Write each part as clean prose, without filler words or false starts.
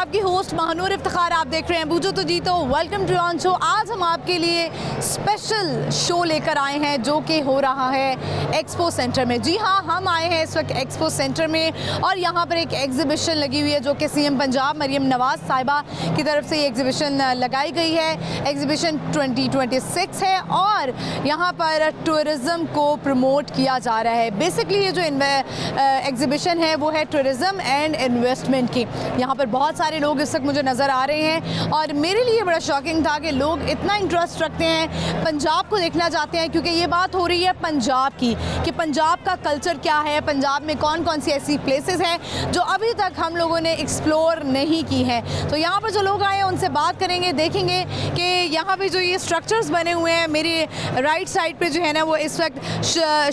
आपकी होस्ट महानूर इफ्तिखार। आप देख रहे हैं बूझो तो जीतो। Welcome to on show. आज हम आपके लिए स्पेशल शो लेकर आए हैं जो कि हो रहा है एक्सपो सेंटर में। जी हाँ, हम आए हैं इस वक्त एक्सपो सेंटर में और यहाँ पर एक एग्जीबिशन लगी हुई है जो कि सीएम पंजाब मरियम नवाज साहिबा की तरफ से ये एग्जीबिशन लगाई गई है। एग्जीबिशन 2026 है और यहाँ पर टूरिज़्म को प्रमोट किया जा रहा है। बेसिकली ये जो एग्जीबिशन है वो है टूरिज़्म एंड इन्वेस्टमेंट की। यहाँ पर बहुत सारे लोग इस वक्त मुझे नज़र आ रहे हैं और मेरे लिए बड़ा शॉकिंग था कि लोग इतना इंटरेस्ट रखते हैं, पंजाब को देखना चाहते हैं, क्योंकि ये बात हो रही है पंजाब की कि पंजाब का कल्चर क्या है, पंजाब में कौन कौन सी ऐसी प्लेसेस हैं जो अभी तक हम लोगों ने एक्सप्लोर नहीं की हैं। तो यहाँ पर जो लोग आए हैं उनसे बात करेंगे, देखेंगे कि यहाँ पे जो ये स्ट्रक्चर्स बने हुए हैं। मेरी राइट साइड पे जो है ना वो इस वक्त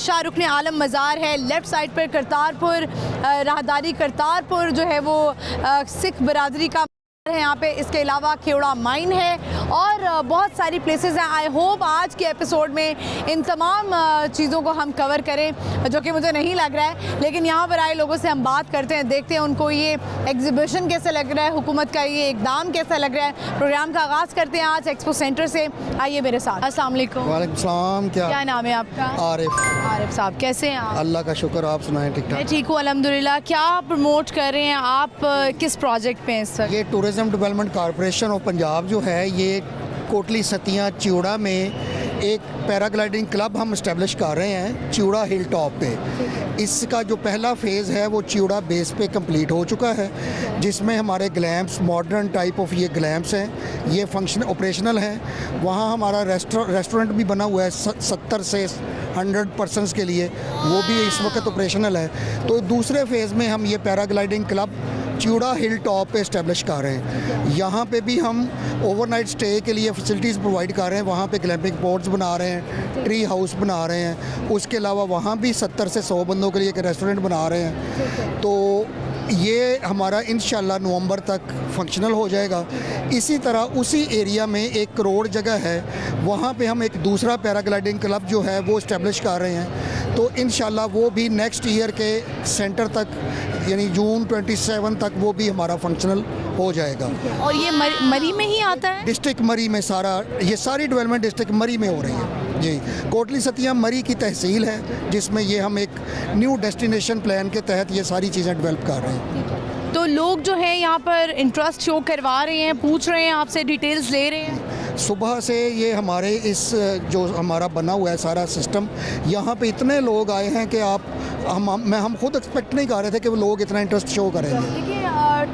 शाहरुख ने आलम मज़ार है, लेफ़्ट साइड पर करतारपुर राहदारी करतारपुर जो है वो सिख बरादरी का है यहाँ पे। इसके अलावा खेवड़ा माइन है और बहुत सारी प्लेसेस हैं। आई होप आज के एपिसोड में इन तमाम चीज़ों को हम कवर करें, जो कि मुझे नहीं लग रहा है, लेकिन यहाँ पर आए लोगों से हम बात करते हैं, देखते हैं उनको ये एग्जीबिशन कैसे लग रहा है, हुकूमत का ये इकदाम कैसा लग रहा है। प्रोग्राम का आगाज़ करते हैं आज एक्सपो सेंटर से। आइए मेरे साथ। अस्सलाम वालेकुम। वालेकुम सलाम। क्या नाम है आपका? आरिफ साहब, कैसे हैं आप? अल्लाह का शुक्र, आप सुनाएं? ठीक मैं ठाक। ठीक हूँ अल्हम्दुलिल्लाह। क्या प्रमोट कर रहे हैं आप, किस प्रोजेक्ट पे हैं इस वक्त? ये tourism development corporation of Punjab जो है, ये कोटली सतियाँ चिउड़ा में एक पैराग्लाइडिंग क्लब हम इस्टेब्लिश कर रहे हैं चिउड़ा हिल टॉप पे। इसका जो पहला फेज़ है वो चिउड़ा बेस पे कंप्लीट हो चुका है, जिसमें हमारे ग्लैम्प्स, मॉडर्न टाइप ऑफ ये ग्लैम्प्स हैं, ये फंक्शन ऑपरेशनल हैं। वहाँ हमारा रेस्टोरेंट भी बना हुआ है 70 से 100 पर्सनस के लिए, वो भी इस वक्त ऑपरेशनल है। तो दूसरे फेज़ में हम ये पैराग्लाइडिंग क्लब चिउड़ा हिल टॉप पे इस्टेब्लिश कर रहे हैं। यहाँ पे भी हम ओवरनाइट स्टे के लिए फैसिलिटीज़ प्रोवाइड कर रहे हैं। वहाँ पे ग्लैम्पिंग बोर्ड्स बना रहे हैं, ट्री हाउस बना रहे हैं। उसके अलावा वहाँ भी 70 से 100 बंदों के लिए एक रेस्टोरेंट बना रहे हैं। तो ये हमारा इंशाल्लाह नवंबर तक फंक्शनल हो जाएगा। इसी तरह उसी एरिया में 1 करोड़ जगह है, वहाँ पे हम एक दूसरा पैराग्लाइडिंग क्लब जो है वो इस्टेब्लिश कर रहे हैं। तो इंशाल्लाह वो भी नेक्स्ट ईयर के सेंटर तक, यानी जून 27 तक वो भी हमारा फंक्शनल हो जाएगा। और ये मरी में ही आता है? डिस्ट्रिक्ट मरी में ये सारी डेवलपमेंट डिस्ट्रिक्ट मरी में हो रही है जी। कोटली सतियाँ मरी की तहसील है, जिसमें ये हम एक न्यू डेस्टिनेशन प्लान के तहत ये सारी चीज़ें डेवलप कर रहे हैं। तो लोग जो हैं यहाँ पर इंटरेस्ट शो करवा रहे हैं, पूछ रहे हैं आपसे, डिटेल्स ले रहे हैं? सुबह से ये हमारे इस जो हमारा बना हुआ है सारा सिस्टम, यहाँ पे इतने लोग आए हैं कि हम खुद एक्सपेक्ट नहीं कर रहे थे कि वो लोग इतना इंटरेस्ट शो करेंगे। देखिए,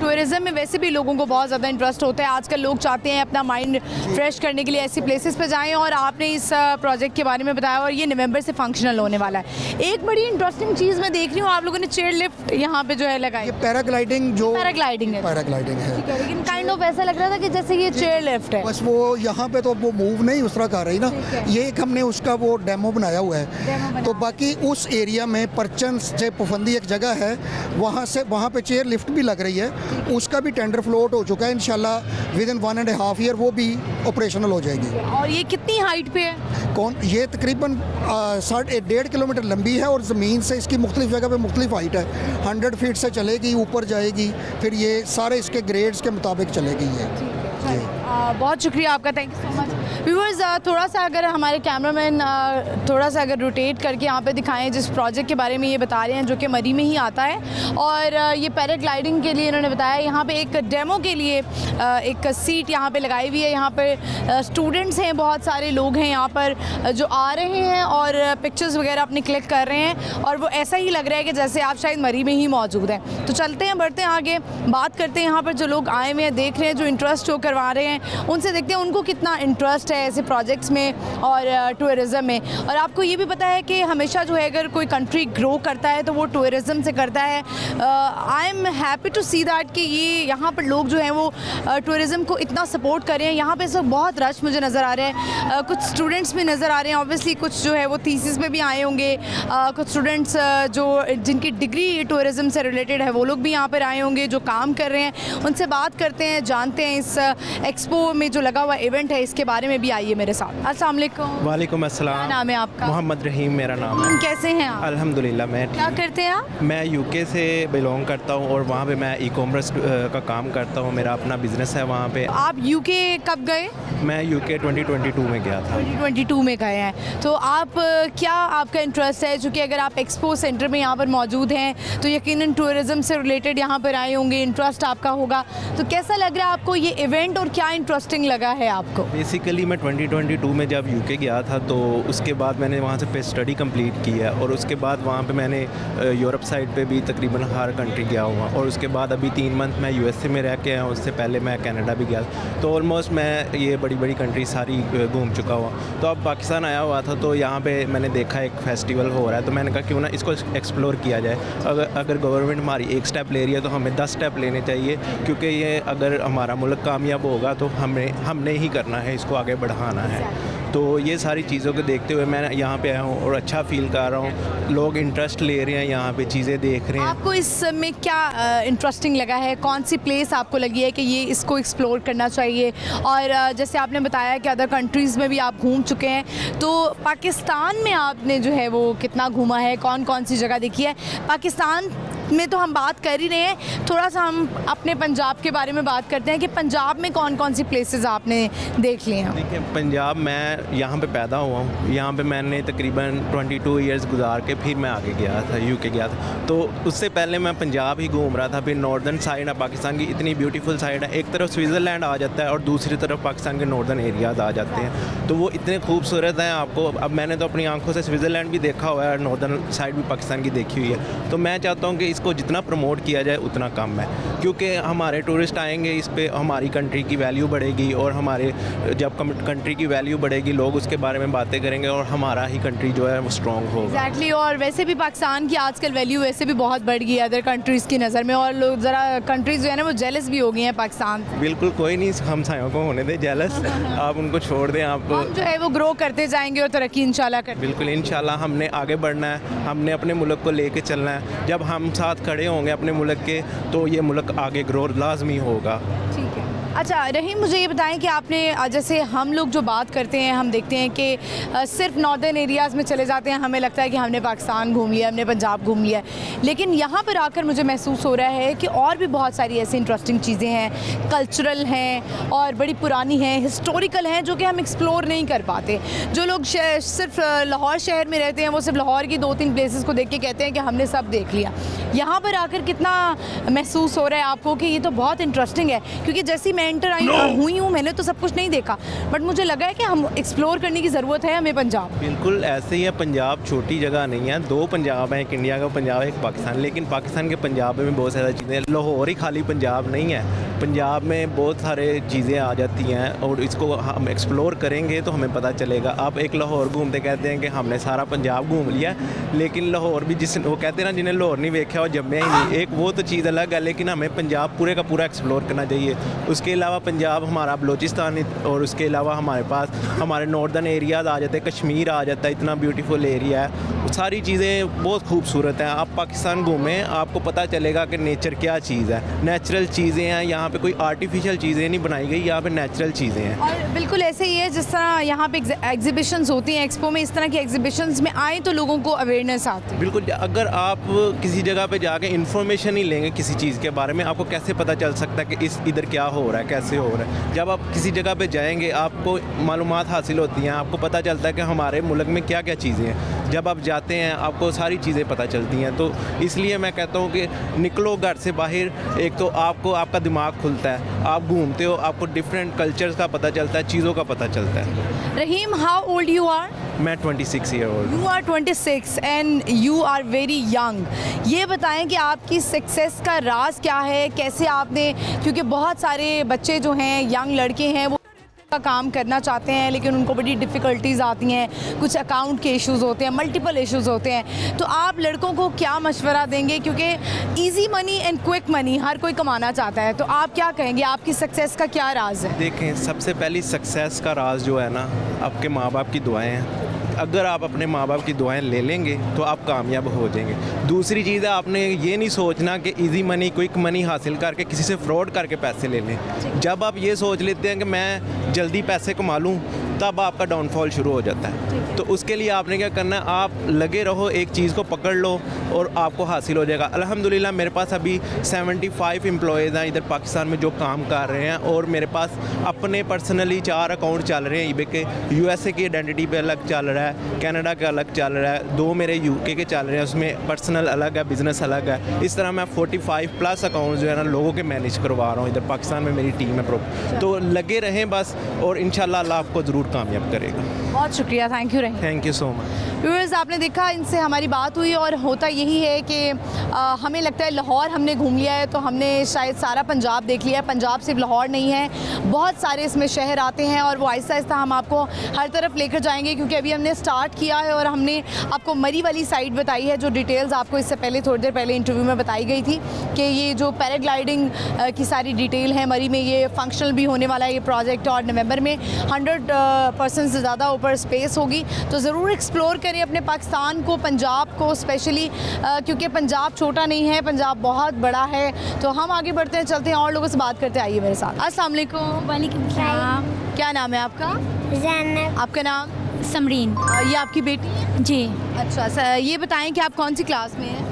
टूरिज़्म में वैसे भी लोगों को बहुत ज़्यादा इंटरेस्ट होता है। आजकल लोग चाहते हैं अपना माइंड फ्रेश करने के लिए ऐसी प्लेसेस पे जाएं, और आपने इस प्रोजेक्ट के बारे में बताया और ये नवंबर से फंक्शनल होने वाला है। एक बड़ी इंटरेस्टिंग चीज़ मैं देख रही हूँ, आप लोगों ने चेयर लिफ्ट यहाँ पे जो है लगाई। ये पैराग्लाइडिंग है। पैराग्लाइडिंग है, लेकिन काइंड ऑफ ऐसा लग रहा था कि जैसे ये चेयर लिफ्ट है। बस वो यहाँ पे तो वो मूव नहीं उस तरह कर रही ना, ये एक हमने उसका वो डेमो बनाया हुआ है। तो बाकी उस एरिया में परचन से पुफंदी एक जगह है, वहाँ पे चेयर लिफ्ट भी लग रही है, उसका भी टेंडर फ्लोट हो चुका है। इंशाल्लाह विद इन 1.5 ईयर वो भी ऑपरेशनल हो जाएगी। और ये कितनी हाइट पे है? ये तकरीबन 1.5 किलोमीटर लंबी है और ज़मीन से इसकी मुख्तलिफ जगह पे मुख्तलिफ हाइट है। 100 फीट से चलेगी, ऊपर जाएगी, फिर ये सारे इसके ग्रेड्स के मुताबिक चलेगी ये। बहुत शुक्रिया आपका, thank you so much. Viewers, थोड़ा सा अगर हमारे कैमरामैन थोड़ा सा अगर रोटेट करके यहाँ पे दिखाएं, जिस प्रोजेक्ट के बारे में ये बता रहे हैं जो कि मरी में ही आता है, और ये पैराग्लाइडिंग के लिए इन्होंने बताया। यहाँ पे एक डेमो के लिए एक सीट यहाँ पे लगाई हुई है। यहाँ पर स्टूडेंट्स हैं, बहुत सारे लोग हैं यहाँ पर जो आ रहे हैं और पिक्चर्स वगैरह अपनी क्लिक कर रहे हैं, और वो ऐसा ही लग रहा है कि जैसे आप शायद मरी में ही मौजूद हैं। तो चलते हैं, बढ़ते हैं आगे, बात करते हैं यहाँ पर जो लोग आए हुए हैं, देख रहे हैं, जो इंटरेस्ट शो करवा रहे हैं, उनसे देखते हैं उनको कितना इंटरेस्ट है ऐसे प्रोजेक्ट्स में और टूरिज़्म में। और आपको ये भी पता है कि हमेशा जो है अगर कोई कंट्री ग्रो करता है तो वो टूरिज़्म से करता है। I am happy to see that कि ये यहाँ पर लोग जो हैं वो टूरिज़्म को इतना सपोर्ट कर रहे हैं। यहाँ पे इस वक्त बहुत रश मुझे नज़र आ रहा है, कुछ स्टूडेंट्स भी नज़र आ रहे हैं, ऑब्वियसली कुछ जो है वो थीसिस में भी आए होंगे, कुछ स्टूडेंट्स जिनकी डिग्री टूरिज़्म से रिलेटेड है वो लोग भी यहाँ पर आए होंगे, जो काम कर रहे हैं। उनसे बात करते हैं, जानते हैं इस एक्सपो में जो लगा हुआ इवेंट है इसके बारे में भी आइए मेरे साथ। अस्सलाम वालेकुम। वालेकुम क्या अस्सलाम। नाम है आपका? मोहम्मद रहीम मेरा नाम है। कैसे हैं आप? अल्हम्दुलिल्लाह मैं क्या ठीक। करते हैं आप? मैं यूके से बिलोंग करता हूँ और वहाँ पे मैं ई कॉमर्स का काम करता हूँ। मेरा अपना बिजनेस है वहाँ पे। आप यूके कब गए? मैं यूके 2022 में गया था। 2022 में गए हैं। तो आप क्या आपका इंटरेस्ट है, चूँकि अगर आप एक्सपो सेंटर में यहाँ पर मौजूद हैं तो यकीनन टूरिज़्म से रिलेटेड यहाँ पर आए होंगे, इंटरेस्ट आपका होगा। तो कैसा लग रहा है आपको ये इवेंट और क्या इंटरेस्टिंग लगा है आपको? बेसिकली मैं 2022 में जब यूके गया था तो उसके बाद मैंने वहाँ से पे स्टडी कंप्लीट की है और उसके बाद वहाँ पे मैंने यूरोप साइड पे भी तकरीबन हर कंट्री गया हुआ और उसके बाद अभी 3 मंथ मैं यूएसए में रह के आया हूँ। उससे पहले मैं कनाडा भी गया। तो ऑलमोस्ट मैं ये बड़ी बड़ी कंट्री सारी घूम चुका हुआ। तो अब पाकिस्तान आया हुआ था तो यहाँ पे मैंने देखा एक फेस्टिवल हो रहा है तो मैंने कहा क्यों ना इसको एक्सप्लोर किया जाए। अगर गवर्नमेंट हमारी एक स्टेप ले रही है तो हमें 10 स्टेप लेने चाहिए, क्योंकि ये अगर हमारा मुल्क कामयाब होगा तो हमने ही करना है, इसको आगे बढ़ाना है। तो ये सारी चीज़ों को देखते हुए मैं यहाँ पे आया हूँ और अच्छा फील कर रहा हूँ। लोग इंटरेस्ट ले रहे हैं, यहाँ पे चीज़ें देख रहे हैं। आपको इसमें क्या इंटरेस्टिंग लगा है? कौन सी प्लेस आपको लगी है कि ये इसको एक्सप्लोर करना चाहिए? और जैसे आपने बताया कि अदर कंट्रीज़ में भी आप घूम चुके हैं, तो पाकिस्तान में आपने जो है वो कितना घूमा है, कौन कौन सी जगह देखी है? पाकिस्तान में तो हम बात कर ही रहे हैं, थोड़ा सा हम अपने पंजाब के बारे में बात करते हैं कि पंजाब में कौन कौन सी प्लेसेस आपने देख लिए हैं? देखिए पंजाब, मैं यहाँ पे पैदा हुआ हूँ। यहाँ पे मैंने तकरीबन 22 इयर्स गुजार के फिर मैं आगे गया था, यूके गया था। तो उससे पहले मैं पंजाब ही घूम रहा था। फिर नॉर्दर्न साइड है पाकिस्तान की, इतनी ब्यूटीफुल साइड है। एक तरफ स्विट्ज़रलैंड आ जाता है और दूसरी तरफ पाकिस्तान के नॉर्दर्न एरियाज़ आ जाते हैं। तो वो इतने खूबसूरत हैं आपको। अब मैंने तो अपनी आंखों से स्विट्ज़रलैंड भी देखा हुआ है, नॉर्दर्न साइड भी पाकिस्तान की देखी हुई है। तो मैं चाहता हूँ कि इसको जितना प्रमोट किया जाए उतना कम है, क्योंकि हमारे टूरिस्ट आएंगे, इस पे हमारी कंट्री की वैल्यू बढ़ेगी और हमारे जब कंट्री की वैल्यू बढ़ेगी लोग उसके बारे में बातें करेंगे और हमारा ही कंट्री जो है वो स्ट्रॉन्ग होगा। एग्जैक्टली। और वैसे भी पाकिस्तान की आजकल वैल्यू वैसे भी बहुत बढ़ गई है अदर कंट्रीज़ की नज़र में, और लोग ज़रा कंट्रीज़ जो है ना वो जेलस भी हो गई हैं पाकिस्तान से। बिल्कुल, कोई नहीं हमसायों को होने दे जेलस। आप उनको छोड़ दें। आप हम जो है वो ग्रो करते जाएंगे और तरक्की इंशाल्लाह करेंगे। बिल्कुल, इंशाल्लाह हमने आगे बढ़ना है, हमने अपने मुल्क को लेके चलना है। जब हम साथ खड़े होंगे अपने मुल्क के तो ये मुल्क आगे ग्रो लाजमी होगा। ठीक है। अच्छा रहीम, मुझे ये बताएं कि आपने जैसे हम लोग जो बात करते हैं हम देखते हैं कि सिर्फ नॉर्दर्न एरियाज़ में चले जाते हैं, हमें लगता है कि हमने पाकिस्तान घूम लिया, हमने पंजाब घूम लिया, लेकिन यहाँ पर आकर मुझे महसूस हो रहा है कि और भी बहुत सारी ऐसी इंटरेस्टिंग चीज़ें हैं, कल्चरल हैं और बड़ी पुरानी हैं, हिस्टोरिकल हैं, जो कि हम एक्सप्लोर नहीं कर पाते। जो लोग सिर्फ लाहौर शहर में रहते हैं वो सिर्फ लाहौर की 2-3 प्लेसेस को देख के कहते हैं कि हमने सब देख लिया। यहाँ पर आकर कितना महसूस हो रहा है आपको कि ये तो बहुत इंटरेस्टिंग है? क्योंकि जैसी मैं एंटर हुई हूँ मैंने तो सब कुछ नहीं देखा, बट मुझे लगा है कि हम एक्सप्लोर करने की ज़रूरत है हमें पंजाब। बिल्कुल ऐसे ही है। पंजाब छोटी जगह नहीं है, 2 पंजाब हैं, एक इंडिया का पंजाब है, एक पाकिस्तान। लेकिन पाकिस्तान के पंजाब में बहुत सारी चीज़ें, लाहौर ही खाली पंजाब नहीं है, पंजाब में बहुत सारे चीज़ें आ जाती हैं और इसको हम एक्सप्लोर करेंगे तो हमें पता चलेगा। आप एक लाहौर घूमते कहते हैं कि हमने सारा पंजाब घूम लिया, लेकिन लाहौर भी वो कहते हैं ना जिन्हें लाहौर नहीं देखा वो जम्मे ही नहीं, एक वो तो चीज़ अलग है। लेकिन हमें पंजाब पूरे का पूरा एक्सप्लोर करना चाहिए। उसके अलावा पंजाब हमारा बलोचिस्तान और उसके अलावा हमारे पास हमारे नॉर्दर्न एरियाज़ आ जाते हैं, कश्मीर आ जाता है, इतना ब्यूटीफुल एरिया है, सारी चीज़ें बहुत खूबसूरत हैं। आप पाकिस्तान घूमें आपको पता चलेगा कि नेचर क्या चीज़ है, नेचुरल चीज़ें हैं। यहाँ पे कोई आर्टिफिशियल चीज़ें नहीं बनाई गई, यहाँ पे नेचुरल चीज़ें हैं। और बिल्कुल ऐसे ही है जिस तरह यहाँ पे एग्जीबिशंस होती हैं एक्सपो में, इस तरह की एग्जीबिशंस में आए तो लोगों को अवेयरनेस आती है। बिल्कुल, अगर आप किसी जगह पे जाके इन्फॉर्मेशन ही लेंगे किसी चीज़ के बारे में, आपको कैसे पता चल सकता है कि इधर क्या हो रहा है, कैसे हो रहा है। जब आप किसी जगह पे जाएंगे आपको मालूमात हासिल होती हैं, आपको पता चलता है कि हमारे मुल्क में क्या क्या चीज़ें हैं। जब आप जाते हैं आपको सारी चीज़ें पता चलती हैं। तो इसलिए मैं कहता हूँ कि निकलो घर से बाहर, एक तो आपको आपका दिमाग खुलता है, आप घूमते हो, आपको डिफरेंट कल्चर्स का पता चलता है, चीज़ों का पता चलता है। Rahim, how old you are? मैं 26 year old. You are 26 and you are very young. ये बताएं कि आपकी सक्सेस का राज क्या है, कैसे आपने, क्योंकि बहुत सारे बच्चे जो हैं, यंग लड़के हैं, वो का काम करना चाहते हैं लेकिन उनको बड़ी डिफ़िकल्टीज़ आती हैं, कुछ अकाउंट के इश्यूज़ होते हैं, मल्टीपल इश्यूज़ होते हैं। तो आप लड़कों को क्या मशवरा देंगे? क्योंकि easy money and quick money हर कोई कमाना चाहता है, तो आप क्या कहेंगे, आपकी सक्सेस का क्या राज है? देखें, सबसे पहली सक्सेस का राज जो है ना, आपके माँ बाप की दुआएं हैं। अगर आप अपने माँ बाप की दुआएं ले लेंगे तो आप कामयाब हो जाएंगे। दूसरी चीज़ है, आपने ये नहीं सोचना कि इजी मनी क्विक मनी हासिल करके किसी से फ्रॉड करके पैसे ले लें। जब आप ये सोच लेते हैं कि मैं जल्दी पैसे कमा लूँ तब आपका डाउनफॉल शुरू हो जाता है। तो उसके लिए आपने क्या करना है, आप लगे रहो, एक चीज़ को पकड़ लो और आपको हासिल हो जाएगा। अल्हम्दुलिल्लाह मेरे पास अभी 75 एम्प्लॉयज़ हैं इधर पाकिस्तान में जो काम कर रहे हैं, और मेरे पास अपने पर्सनली 4 अकाउंट चल रहे हैं ईबे के। यूएसए की आइडेंटिटी पे अलग चल रहा है, कनाडा का अलग चल रहा है, 2 मेरे यूके के चल रहे हैं, उसमें पर्सनल अलग है, बिज़नेस अलग है। इस तरह मैं 45 प्लस अकाउंट जो है ना लोगों के मैनेज करवा रहा हूँ इधर पाकिस्तान में। मेरी टीम है प्रॉपर, तो लगे रहें बस, और इंशाल्लाह अल्लाह आपको ज़रूर कामयाब करेगा। बहुत शुक्रिया, थैंक यू रही। Thank you so much. Viewers, आपने देखा इनसे हमारी बात हुई, और होता यही है कि हमें लगता है लाहौर हमने घूम लिया है तो हमने शायद सारा पंजाब देख लिया है। पंजाब सिर्फ लाहौर नहीं है, बहुत सारे इसमें शहर आते हैं, और वो आहिस्ता आहिस्ता हम आपको हर तरफ लेकर जाएंगे, क्योंकि अभी हमने स्टार्ट किया है और हमने आपको मरी वाली साइड बताई है, जो डिटेल्स आपको इससे पहले थोड़ी देर पहले इंटरव्यू में बताई गई थी कि ये जो पैराग्लाइडिंग की सारी डिटेल है मरी में, ये फंक्शनल भी होने वाला है ये प्रोजेक्ट, और नवंबर में 100% से ज़्यादा ऊपर स्पेस होगी। तो ज़रूर एक्सप्लोर करें अपने पाकिस्तान को, पंजाब को स्पेशली, क्योंकि पंजाब छोटा नहीं है, पंजाब बहुत बड़ा है। तो हम आगे बढ़ते हैं, चलते हैं और लोगों से बात करते हैं। आइए मेरे साथ। अस्सलाम वालेकुम। वालेकुम सलाम। क्या नाम है आपका? ज़ैनब। आपका नाम? समरीन। ये आपकी बेटी है? जी। अच्छा, ये बताएं कि आप कौन सी क्लास में हैं?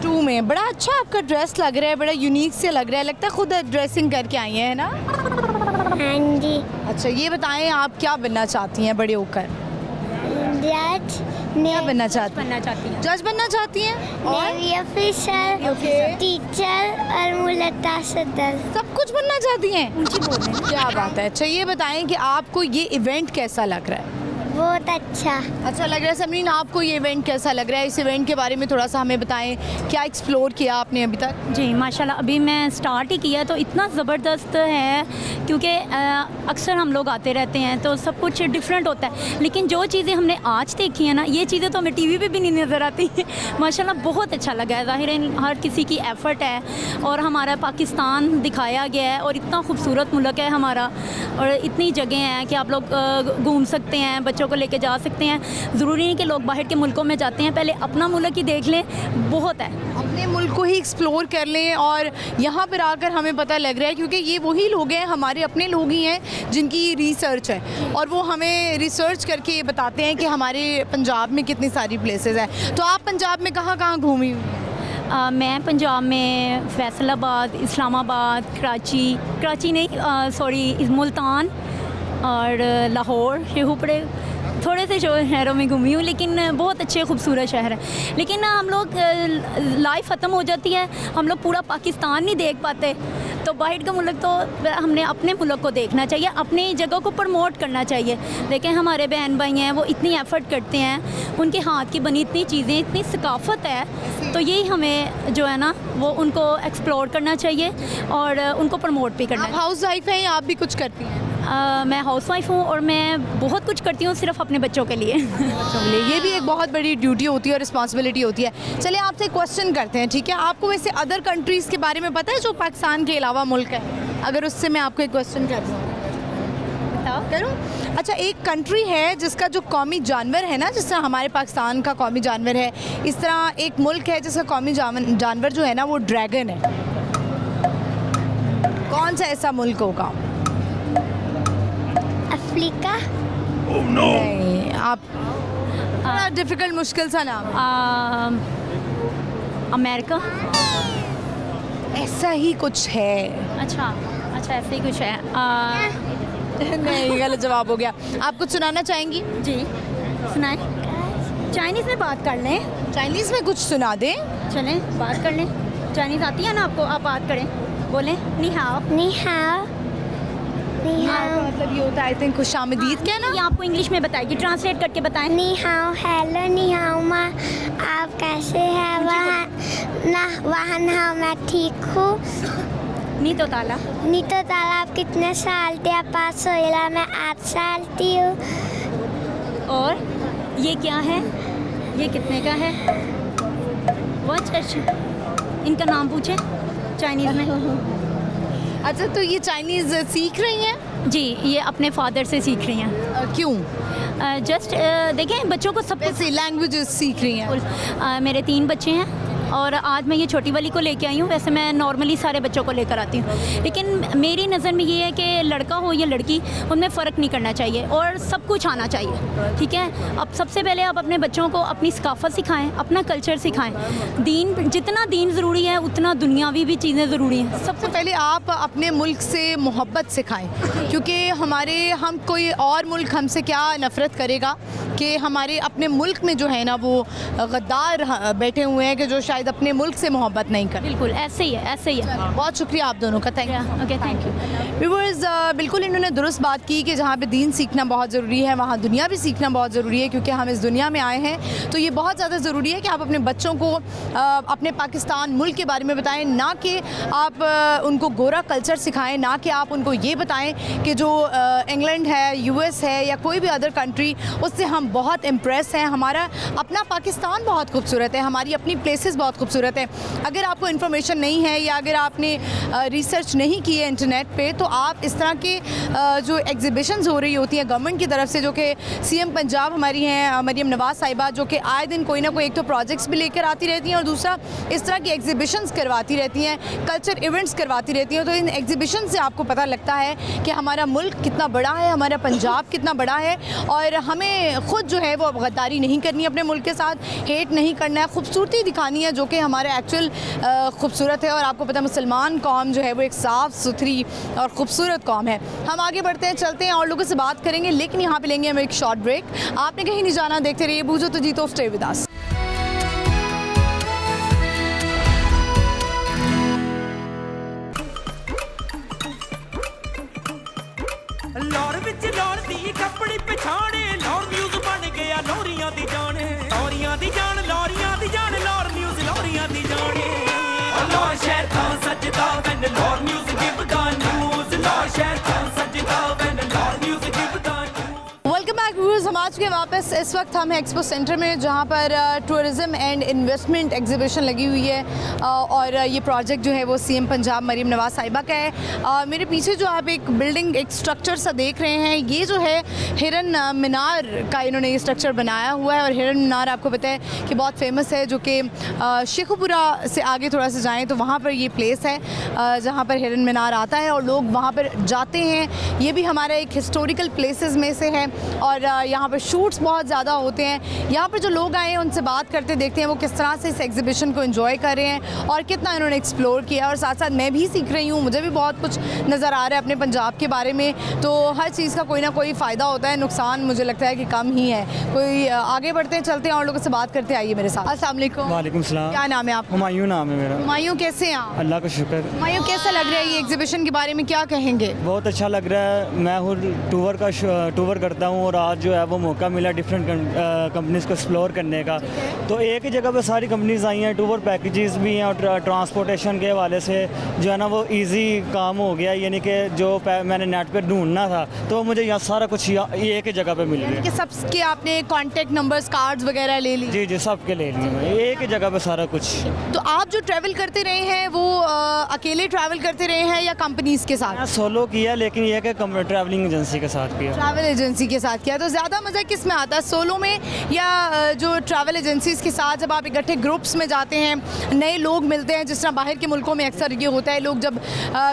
2 में। बड़ा अच्छा आपका ड्रेस लग रहा है, बड़ा यूनिक से लग रहा है, लगता है खुद ड्रेसिंग करके आई हैं, है ना? हाँ जी। अच्छा, ये बताएं आप क्या बनना चाहती हैं बड़े होकर? जज। क्या बनना चाहती हैं? जज बनना चाहती हैं, और नेवी ऑफिसर, ओके। टीचर और मुल्ता सदर। सब कुछ बनना चाहती हैं? क्या बात है। अच्छा, ये बताएं कि आपको ये इवेंट कैसा लग रहा है? बहुत अच्छा। अच्छा लग रहा है। समरीन, आपको ये इवेंट कैसा लग रहा है? इस इवेंट के बारे में थोड़ा सा हमें बताएं, क्या एक्सप्लोर किया आपने अभी तक? जी माशाल्लाह, अभी मैं स्टार्ट ही किया तो इतना ज़बरदस्त है, क्योंकि अक्सर हम लोग आते रहते हैं तो सब कुछ डिफरेंट होता है, लेकिन जो चीज़ें हमने आज देखी हैं ना, ये चीज़ें तो हमें टीवी पे भी नहीं नज़र आती हैं। माशाल्लाह बहुत अच्छा लगा है। ज़ाहिर है हर किसी की एफ़र्ट है, और हमारा पाकिस्तान दिखाया गया है, और इतना खूबसूरत मुल्क है हमारा, और इतनी जगह हैं कि आप लोग घूम सकते हैं, बच्चों को लेके जा सकते हैं। ज़रूरी नहीं कि लोग बाहर के मुल्कों में जाते हैं, पहले अपना मुल्क ही देख लें, बहुत है। अपने मुल्क को ही एक्सप्लोर कर लें, और यहाँ पर आकर हमें पता लग रहा है, क्योंकि ये वही लोग हैं, हमारे अपने लोग ही हैं जिनकी रिसर्च है, और वो हमें रिसर्च करके ये बताते हैं कि हमारे पंजाब में कितनी सारी प्लेसेस हैं। तो आप पंजाब में कहाँ कहाँ घूमी हुई हैं? मैं पंजाब में फैसलाबाद, इस्लामाबाद, कराची नहीं सॉरी मुल्तान और लाहौर, शेहूपड़े, थोड़े से शहरों में घूमी हूँ, लेकिन बहुत अच्छे खूबसूरत शहर है। लेकिन हम लोग लाइफ ख़त्म हो जाती है, हम लोग पूरा पाकिस्तान नहीं देख पाते, तो बाहर का मुल्क तो हमने अपने मुल्क को देखना चाहिए, अपनी जगह को प्रमोट करना चाहिए। देखें हमारे बहन भाई हैं, वो इतनी एफ़र्ट करते हैं, उनके हाथ की बनी इतनी चीज़ें, इतनी सकाफ़त है, तो यही हमें जो है ना वो उनको एक्सप्लोर करना चाहिए और उनको प्रमोट भी करना आप हाउस वाइफ हैं या आप भी कुछ करती हैं? मैं हाउसवाइफ हूँ, और मैं बहुत कुछ करती हूँ सिर्फ अपने बच्चों के लिए। ये भी एक बहुत बड़ी ड्यूटी होती है और रिस्पॉन्सिबिलिटी होती है। चलिए आपसे क्वेश्चन करते हैं, ठीक है? आपको वैसे अदर कंट्रीज़ के बारे में पता है जो पाकिस्तान के अलावा मुल्क है? अगर उससे मैं आपको एक क्वेश्चन करती हूँ, करूँ? अच्छा, एक कंट्री है जिसका जो कौमी जानवर है ना, जिस तरह हमारे पाकिस्तान का कौमी जानवर है, इस तरह एक मुल्क है जिसका कौमी जानवर जो है ना वो ड्रैगन है। कौन सा ऐसा मुल्क होगा? अफ्रीका। नहीं, आप थोड़ा डिफिकल्ट मुश्किल सा नाम। अमेरिका। ऐसा ही कुछ है। अच्छा ऐसे ही कुछ है। नहीं, गलत जवाब हो गया। आप कुछ सुनाना चाहेंगी? जी सुनाएं। चाइनीज़ में बात कर लें। चाइनीज़ में कुछ सुना दें। चलें बात कर लें। चाइनीज़ आती है ना आपको? आप बात करें, बोलें नी हाओ। नी हाओ। नी हाँ, हाओ। मतलब ये होता है आई थिंक खुशामदीद क्या ना? ये आपको इंग्लिश में बताएगी, ट्रांसलेट करके बताएं। नी हाओ, हेलो नी हाओ माँ, आप कैसे हैं? वहाँ ना मैं ठीक हूँ। नी तो ताला। नी तो ताला, आप कितने साल थे? आप 5 सोइला, मैं 8 साल की हूँ। और ये क्या है? ये कितने का है? वॉच। इनका नाम पूछें चाइनीज़ में। अच्छा, तो ये चाइनीज़ सीख रही हैं? जी, ये अपने फादर से सीख रही हैं। क्यों? जस्ट देखें बच्चों को सब कुछ ऐसे लैंग्वेजेस सीख रही हैं? मेरे 3 बच्चे हैं, और आज मैं ये छोटी वाली को लेके आई हूँ। वैसे मैं नॉर्मली सारे बच्चों को लेकर आती हूँ, लेकिन मेरी नज़र में ये है कि लड़का हो या लड़की, उनमें फ़र्क नहीं करना चाहिए और सब कुछ आना चाहिए, ठीक है। अब सबसे पहले आप अपने बच्चों को अपनी सकाफ़त सिखाएं, अपना कल्चर सिखाएं। दीन, जितना दीन ज़रूरी है उतना दुनियावी भी चीज़ें ज़रूरी हैं। सबसे पहले आप अपने मुल्क से मोहब्बत सिखाएं, क्योंकि हम कोई और मुल्क हमसे क्या नफ़रत करेगा कि हमारे अपने मुल्क में जो है ना वो गद्दार बैठे हुए हैं कि जो शायद अपने मुल्क से मोहब्बत नहीं करते। बिल्कुल ऐसे ही है, ऐसे ही है। बहुत शुक्रिया आप दोनों का, thank you. Okay, thank you. Viewers, बिल्कुल इन्होंने दुरुस्त बात की कि जहाँ पे दीन सीखना बहुत ज़रूरी है वहाँ दुनिया भी सीखना बहुत ज़रूरी है, क्योंकि हम इस दुनिया में आए हैं तो ये बहुत ज़्यादा ज़रूरी है कि आप अपने बच्चों को अपने पाकिस्तान मुल्क के बारे में बताएं, ना कि आप उनको गोरा कल्चर सिखाएं, ना कि आप उनको ये बताएं कि जो इंग्लैंड है, यूएस है या कोई भी अदर कंट्री, उससे हम बहुत इम्प्रेस हैं। हमारा अपना पाकिस्तान बहुत खूबसूरत है, हमारी अपनी प्लेसेस बहुत खूबसूरत है। अगर आपको इन्फॉर्मेशन नहीं है या अगर आपने रिसर्च नहीं की है इंटरनेट पे, तो आप इस तरह के जो एग्जीबिशंस हो रही होती हैं गवर्नमेंट की तरफ से, जो कि सीएम पंजाब हमारी हैं मरीम नवाज़ साहिबा, जो कि आए दिन कोई ना कोई एक तो प्रोजेक्ट्स भी लेकर आती रहती हैं और दूसरा इस तरह की एग्जीबिशंस करवाती रहती हैं, कल्चर इवेंट्स करवाती रहती हैं। तो इन एग्जीबिशन से आपको पता लगता है कि हमारा मुल्क कितना बड़ा है, हमारा पंजाब कितना बड़ा है, और हमें ख़ुद जो है वो गद्दारी नहीं करनी है अपने मुल्क के साथ, हेट नहीं करना है, खूबसूरती दिखानी है जो कि हमारे एक्चुअल खूबसूरत है। और आपको पता है मुसलमान कौम जो है वो एक साफ़ सुथरी और ख़ूबसूरत कौम है। हम आगे बढ़ते हैं, चलते हैं और लोगों से बात करेंगे, लेकिन यहाँ पे लेंगे हम एक शॉर्ट ब्रेक। आपने कहीं नहीं जाना, देखते रहिए बूझो तो जीतो, स्टे विद अस। लौर विच लौर दी कपड़ी पछाणे, लौर न्यूज़ बन गया लौरियां दी जाने, लौरियां दी जान, लौरियां दी जान, लौर न्यूज़ लौरियां दी जाने। लौर शहर था सजदा when Lahore news give the news, Lahore शहर था सजदा when Lahore news give the news. Welcome back viewers, हम आ चुके हैं वापस। इस वक्त हम हैं एक्सपो सेंटर में, जहाँ पर टूरिज़म एंड इन्वेस्टमेंट एग्जीबिशन लगी हुई है, और ये प्रोजेक्ट जो है वो सीएम पंजाब मरीम नवाज़ साहिबा का है। मेरे पीछे जो आप एक बिल्डिंग, एक स्ट्रक्चर सा देख रहे हैं, ये जो है हिरन मीनार का इन्होंने ये स्ट्रक्चर बनाया हुआ है। और हिरन मीनार आपको पता है कि बहुत फेमस है, जो कि शेखुपुरा से आगे थोड़ा सा जाएँ तो वहाँ पर ये प्लेस है जहाँ पर हिरन मीनार आता है और लोग वहाँ पर जाते हैं। ये भी हमारा एक हिस्टोरिकल प्लेसेस में से है और यहाँ पर शूट्स बहुत ज़्यादा होते हैं। यहाँ पर जो लोग आए हैं उनसे बात करते देखते हैं वो किस तरह से इस एग्जीबिशन को एंजॉय कर रहे हैं और कितना इन्होंने एक्सप्लोर किया। और साथ साथ मैं भी सीख रही हूँ, मुझे भी बहुत कुछ नज़र आ रहा है अपने पंजाब के बारे में। तो हर चीज़ का कोई ना कोई फ़ायदा होता है, नुकसान मुझे लगता है कि कम ही है। कोई आगे बढ़ते हैं, चलते हैं और लोगों से बात करते आइए मेरे साथ। अस्सलाम वालेकुम। वालेकुम सलाम। क्या नाम है आपका? हुमायूं नाम है मेरा। हुमायूं, कैसे हैं आप? अल्लाह का शुक्र। हुमायूं, कैसा लग रहा है ये एग्जीबिशन के बारे में, क्या कहेंगे? बहुत अच्छा लग रहा है। मैं टूर करता हूँ और आज जो है वो मौका मिला डिफरेंट कंपनीज़ को एक्सप्लोर करने का। तो एक ही जगह पे सारी कंपनीज़ आई हैं, टूर पैकेजेस भी हैं और ट्रांसपोर्टेशन के हवाले से जो है ना वो इजी काम हो गया। यानी कि जो मैंने नेट पे ढूंढना था तो मुझे यहाँ सारा कुछ ये एक ही जगह पे मिल गया। कि सबके आपने कॉन्टेक्ट नंबर्स, कार्ड्स वगैरह ले लिए? जी सबके ले लिए मैं, एक ही जगह पे सारा कुछ। तो आप जो ट्रैवल करते रहे हैं वो अकेले ट्रैवल करते रहे हैं या कंपनीज के साथ? मैं सोलो किया, लेकिन ये कि ट्रैवलिंग एजेंसी के साथ किया। ट्रैवल एजेंसी के साथ किया। तो ज़्यादा मज़ा किस में आता है, सोलो में या जो ट्रैवल एजेंसीज़ के साथ जब आप इकट्ठे ग्रुप्स में जाते हैं, नए लोग मिलते हैं? जिस तरह बाहर के मुल्कों में अक्सर ये होता है, लोग जब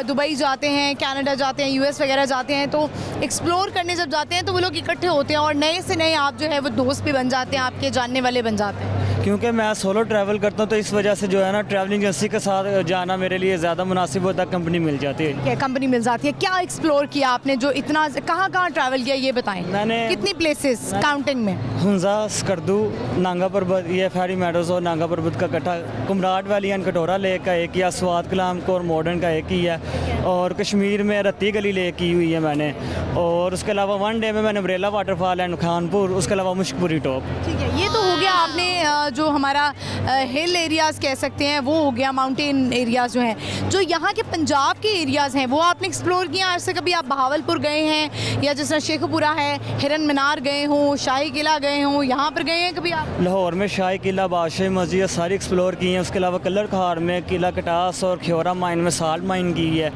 दुबई जाते हैं, कनाडा जाते हैं, यूएस वगैरह जाते हैं, तो एक्सप्लोर करने जब जाते हैं तो वो लोग इकट्ठे होते हैं और नए से नए आप जो है वो दोस्त भी बन जाते हैं, आपके जानने वाले बन जाते हैं। क्योंकि मैं सोलो ट्रैवल करता हूं तो इस वजह से जो है ना ट्रैवलिंग एजेंसी के साथ जाना मेरे लिए ज़्यादा मुनासिब होता है, कंपनी मिल जाती है। क्या कंपनी मिल जाती है? क्या एक्सप्लोर किया आपने, जो इतना कहाँ कहाँ ट्रैवल किया ये बताएं। मैंने कितनी प्लेसेस काउंटिंग में? हुंजा, स्कर्दू, नांगा पर्वत, ये फैरी मेडोज और नांगा पर्वत का कट्ठा, कुमराट वैली एंड कटोरा लेक का एक किया, स्वाद कलाम कोर मॉडर्न का एक ही है, और कश्मीर में रत्ती गली लेक की हुई है मैंने। और उसके अलावा वन डे में मैंने अम्ब्रेला वाटरफॉल एंड खानपुर, उसके अलावा मुश्कपुरी टॉप। ठीक है, ये तो हो गया आपने जो हमारा हिल एरियाज़ कह सकते हैं वो हो गया, माउंटेन एरियाज़ जो हैं। जो यहाँ के पंजाब के एरियाज़ हैं वो आपने एक्सप्लोर किया? आज से कभी आप बहावलपुर गए हैं या जिस तरह शेखुपुरा है, हिरन मीनार गए हों, शाही किला गए हों, यहाँ पर गए हैं कभी आप? लाहौर में शाही किला, बादशाही मस्जिद सारी एक्सप्लोर की हैं। उसके अलावा कल्लर खार में किला कटास और ख्योरा माइन में साल्ट माइन की है।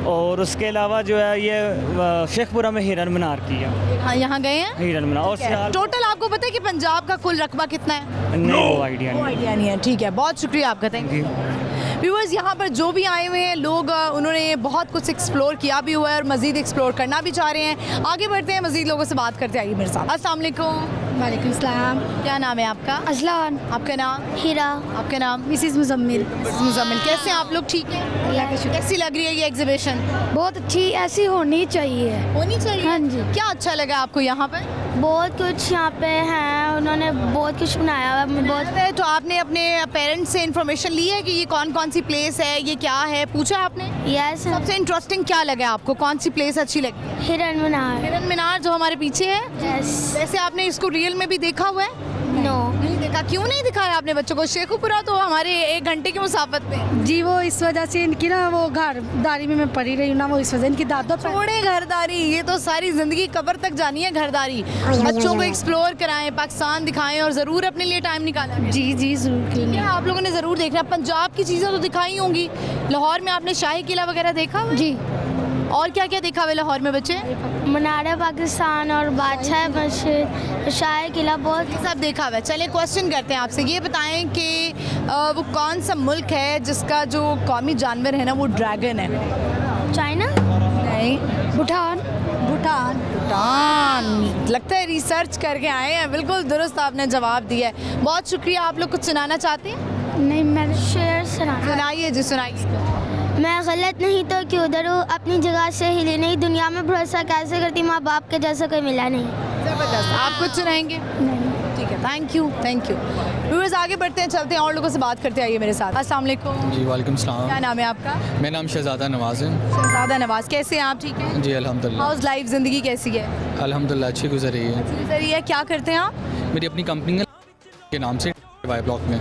और उसके अलावा जो है ये शेखपुरा में हिरन मीनार की है, हाँ, यहाँ गए हैं। हिरन मीनार। और सियाल टोटल आपको पता है कि पंजाब का कुल रकबा कितना है? नहीं, वो आइडिया वो नहीं। आइडिया नहीं है। ठीक है, बहुत शुक्रिया आपका, थैंक यू। व्यूअर्स, यहाँ पर जो भी आए हुए हैं लोग, उन्होंने बहुत कुछ एक्सप्लोर किया भी हुआ है और मज़ीद एक्सप्लोर करना भी चाह रहे हैं। आगे बढ़ते हैं, मज़ीद लोगों से बात करते आइए मेरे साथ। अस्सलाम वालेकुम। वालेकुम सलाम। क्या नाम है आपका? अजलान। आपका नाम? हीरा। आपका नाम? मिसिस मुजम्मिल। मुजम्मिल। कैसे हैं आप लोग? ठीक है, अल्लाह का शुक्र। कैसी लग रही है ये एग्जीबिशन? बहुत अच्छी ऐसी होनी चाहिए। होनी चाहिए। हाँ जी। क्या अच्छा लगा आपको यहाँ पर? बहुत कुछ यहाँ पे हैं, उन्होंने बहुत कुछ बनाया हुआ है। बहुत तो आपने अपने पेरेंट्स से इन्फॉर्मेशन ली है कि ये कौन कौन सी प्लेस है, ये क्या है, पूछा आपने? यस। सबसे इंटरेस्टिंग क्या लगा आपको? कौन सी प्लेस अच्छी लगी? हिरन मीनार। हिरन मीनार जो हमारे पीछे है। यस। वैसे आपने इसको रियल में भी देखा हुआ है? नो। नहीं देखा। क्यों नहीं दिखाया आपने बच्चों को? शेखुपुरा तो हमारे 1 घंटे की मुसाफत पे। जी वो इस वजह से इनकी ना वो घरदारी में मैं पड़ी रही हूँ ना, वो इस वजह इनकी दादा छोड़े घरदारी, ये तो सारी जिंदगी कब्र तक जानी है घरदारी। बच्चों को एक्सप्लोर कराएं, पाकिस्तान दिखाएं और ज़रूर अपने लिए टाइम निकाला। जी जी जरूर क्यों नहीं। आप लोगों ने ज़रूर देखना। पंजाब की चीज़ें तो दिखाई होंगी। लाहौर में आपने शाही किला वगैरह देखा हुआ है? जी। और क्या क्या देखा हुआ है लाहौर में बच्चे? मीनार पाकिस्तान और बादशाह मस्जिद, शाही किला, बहुत सब देखा हुआ है। चलिए क्वेश्चन करते हैं आपसे, ये बताएं कि वो कौन सा मुल्क है जिसका जो कौमी जानवर है ना वो ड्रैगन है? चाइना। नहीं। भूटान। भूटान। भूटान। लगता है रिसर्च करके आए हैं। बिल्कुल दुरुस्त आपने जवाब दिया है, बहुत शुक्रिया। आप लोग कुछ सुनाना चाहते हैं? नहीं मैंने शेर सुना। सुनाइए जी, सुनाइए। मैं गलत नहीं तो क्यों उधर हूँ, अपनी जगह से हिली नहीं, दुनिया में भरोसा कैसे करती, माँ बाप के जैसा कोई मिला नहीं। ज़बरदस्त। आप कुछ सुनाएंगे? ठीक है, thank you, thank you. Viewers, आगे बढ़ते हैं, चलते हैं और लोगों से बात करते आइए मेरे साथ। अस्सलाम वालेकुम। जी वालेकुम सलाम। क्या नाम है आपका? मेरा नाम शहजादा नवाज़ है। शहजादा नवाज। कैसे हैं आप? ठीक है। जी अल्हम्दुलिल्लाह। हाउस लाइफ, ज़िंदगी कैसी है? अल्हम्दुलिल्लाह अच्छी गुजर रही है। सही है। क्या करते हैं आप? मेरी अपनी कंपनी के नाम से वाई ब्लॉक में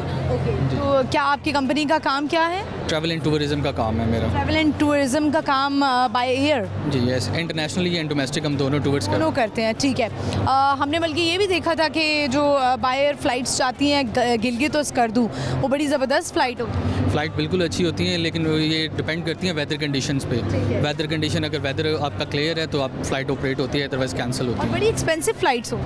तो क्या आपकी कंपनी का काम क्या है? ट्रैवल एंड टूरिज़म का काम है मेरा। ट्रैवल एंड टूरिज्म का काम by air ji yes, internationally and domestic हम दोनों टूर्स दोनों करते हैं। ठीक है। हमने बल्कि ये भी देखा था कि जो बाय एयर फ़्लाइट्स जाती हैं गिलगित और स्कर्दू, वो बड़ी ज़बरदस्त फ़्लाइट होती है। फ़्लाइट बिल्कुल अच्छी होती हैं, लेकिन ये डिपेंड करती हैं वेदर कंडीशंस पे। वेदर कंडीशन अगर वेदर आपका क्लियर है तो आप फ्लाइट ऑपरेट होती है, अदरवाइज कैंसिल होती और है। बड़ी एक्सपेंसिव फ़्लाइट्स हो।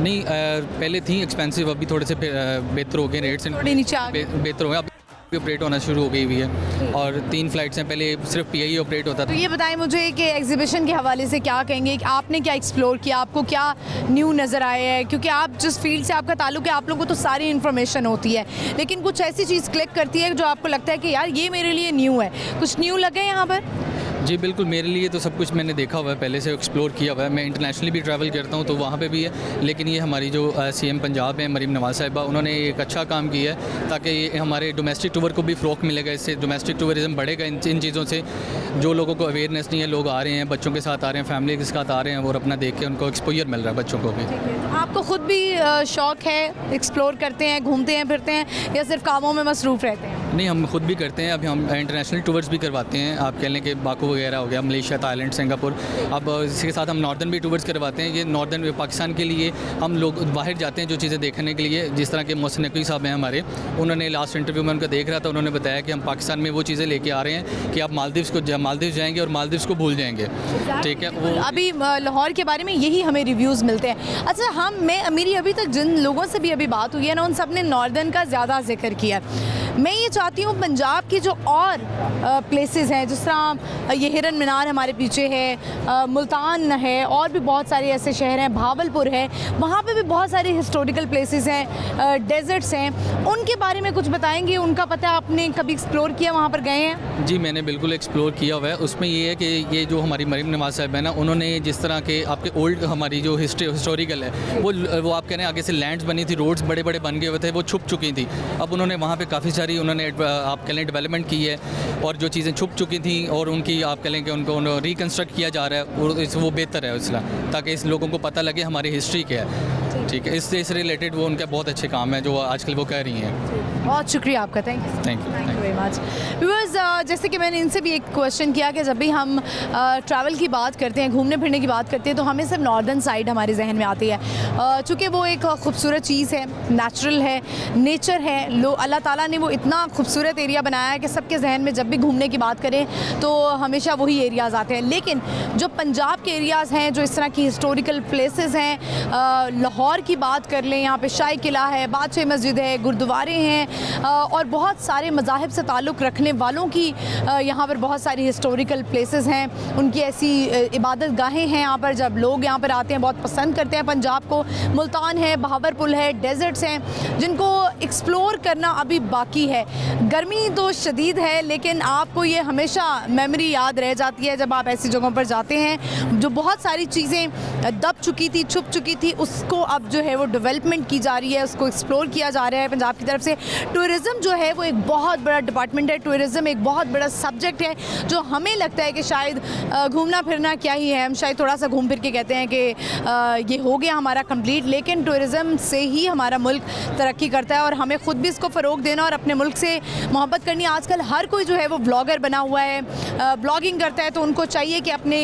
नहीं पहले थी एक्सपेंसिव, अभी थोड़े से बेहतर हो गए रेट्स, थोड़ी नीचे आ गई। बेहतर हो गए, अब ऑपरेट होना शुरू हो गई हुई है। और 3 फ्लाइट्स हैं, पहले सिर्फ PI ऑपरेट होता तो था। ये बताएं मुझे कि एग्जीबिशन के हवाले से क्या कहेंगे कि आपने क्या एक्सप्लोर किया, आपको क्या न्यू नज़र आया है? क्योंकि आप जिस फील्ड से आपका ताल्लुक है, आप लोगों को तो सारी इन्फॉर्मेशन होती है, लेकिन कुछ ऐसी चीज़ क्लिक करती है जो आपको लगता है कि यार ये मेरे लिए न्यू है। कुछ न्यू लगे यहाँ पर? जी बिल्कुल, मेरे लिए तो सब कुछ मैंने देखा हुआ है, पहले से एक्सप्लोर किया हुआ है। मैं इंटरनेशनली भी ट्रैवल करता हूँ तो वहाँ पे भी है, लेकिन ये हमारी जो CM पंजाब है मरीम नवाज़ साहिबा, उन्होंने एक अच्छा काम किया है ताकि ये हमारे डोमेस्टिक टूर को भी फ़रोग़ मिलेगा। इससे डोमेस्टिक टूरिज़म बढ़ेगा इन चीज़ों से। जो लोगों को अवेयरनेस नहीं है, लोग आ रहे हैं, बच्चों के साथ आ रहे हैं, फैमिली के साथ आ रहे हैं और अपना देख के उनको एक्सपोजर मिल रहा है बच्चों को भी। आपको खुद भी शौक़ है, एक्सप्लोर करते हैं, घूमते हैं फिरते हैं, या सिर्फ कामों में मसरूफ़ रहते हैं? नहीं, हम खुद भी करते हैं। अभी हम इंटरनेशनल टूर्स भी करवाते हैं। आप कह लें कि बाकू वगैरह हो गया, मलेशिया, थाईलैंड, सिंगापुर। अब इसके साथ हम नॉर्दर्न भी टूर्स करवाते हैं। ये नॉर्दर्न पाकिस्तान के लिए हम लोग बाहर जाते हैं जो चीज़ें देखने के लिए, जिस तरह के मोहसिन नकवी साहब हैं हमारे, उन्होंने लास्ट इंटरव्यू में उनका देख रहा था, उन्होंने बताया कि हम पाकिस्तान में वो चीज़ें लेके आ रहे हैं कि आप मालदीव्स जाएंगे और मालदीव्स को भूल जाएंगे। ठीक है, वो अभी लाहौर के बारे में यही हमें रिव्यूज़ मिलते हैं। अच्छा, मेरी अभी तक जिन लोगों से भी अभी बात हुई है ना, उन सब ने नॉर्दर्न का ज़्यादा जिक्र किया। मैं ये चाहती हूँ पंजाब की जो और प्लेसेस हैं, जिस तरह ये हिरन मीनार हमारे पीछे है, मुल्तान है, और भी बहुत सारे ऐसे शहर हैं, भावलपुर है, वहाँ पे भी बहुत सारे हिस्टोरिकल प्लेसेस हैं, डेजर्ट्स हैं, उनके बारे में कुछ बताएंगे? उनका पता आपने कभी एक्सप्लोर किया, वहाँ पर गए हैं? जी मैंने बिल्कुल एक्सप्लोर किया हुआ है। उसमें ये है कि ये जो हमारी मरीम नवाज़ साहिब है ना, उन्होंने जिस तरह के आपके ओल्ड हमारी जो हिस्टोरिकल है वो आप कह रहे हैं आगे से लैंड्स बनी थी, रोड्स बड़े बड़े बन गए हुए थे, वो छुप चुकी थी। अब उन्होंने वहाँ पे काफ़ी सारी उन्होंने आप कह लें डेवलपमेंट की है, और जो चीज़ें छुप चुकी थी और उनकी आप कह लें कि उनको रिकन्स्ट्रक्ट किया जा रहा है, वो बेहतर है इसलिए, ताकि इस लोगों को पता लगे हमारी हिस्ट्री क्या है। ठीक है, इससे रिलेटेड वो उनका बहुत अच्छे काम है जो आजकल वो कर रही हैं। बहुत शुक्रिया आपका, thank you thank you. Very much. Because जैसे कि मैंने इनसे भी एक क्वेश्चन किया कि जब भी हम ट्रैवल की बात करते हैं, घूमने फिरने की बात करते हैं, तो हमें सिर्फ नॉर्दर्न साइड हमारे जहन में आती है, चूँकि वो एक खूबसूरत चीज़ है, नेचुरल है, नेचर है। अल्लाह ताला ने वो इतना खूबसूरत एरिया बनाया है कि सबके जहन में जब भी घूमने की बात करें तो हमेशा वही एरियाज़ आते हैं। लेकिन जो पंजाब के एरियाज़ हैं, जो इस तरह की हिस्टोरिकल प्लेसेस हैं, लाहौर की बात कर लें, यहाँ पे शाही किला है, बादशाह मस्जिद है, गुरुद्वारे हैं, और बहुत सारे मज़ाहिब से ताल्लुक़ रखने वालों की यहाँ पर बहुत सारी हिस्टोरिकल प्लेसेस हैं, उनकी ऐसी इबादत गाहें हैं यहाँ पर। जब लोग यहाँ पर आते हैं बहुत पसंद करते हैं पंजाब को। मुल्तान है, बहावरपुर है, डेजर्ट्स हैं जिनको एक्सप्लोर करना अभी बाकी है। गर्मी तो शदीद है, लेकिन आपको ये हमेशा मेमोरी याद रह जाती है जब आप ऐसी जगहों पर जाते हैं। जो बहुत सारी चीज़ें दब चुकी थी, छुप चुकी थी, उसको अब जो है वो डेवलपमेंट की जा रही है, उसको एक्सप्लोर किया जा रहा है पंजाब की तरफ से। टूरिज़म जो है वो एक बहुत बड़ा डिपार्टमेंट है, टूरिज़म एक बहुत बड़ा सब्जेक्ट है जो हमें लगता है कि शायद घूमना फिरना क्या ही है, हम शायद थोड़ा सा घूम फिर के कहते हैं कि ये हो गया हमारा कंप्लीट, लेकिन टूरिज़म से ही हमारा मुल्क तरक्की करता है और हमें ख़ुद भी इसको फ़रोग़ देना और अपने मुल्क से मोहब्बत करनी। आजकल हर कोई जो है वो ब्लॉगर बना हुआ है, ब्लॉगिंग करता है, तो उनको चाहिए कि अपने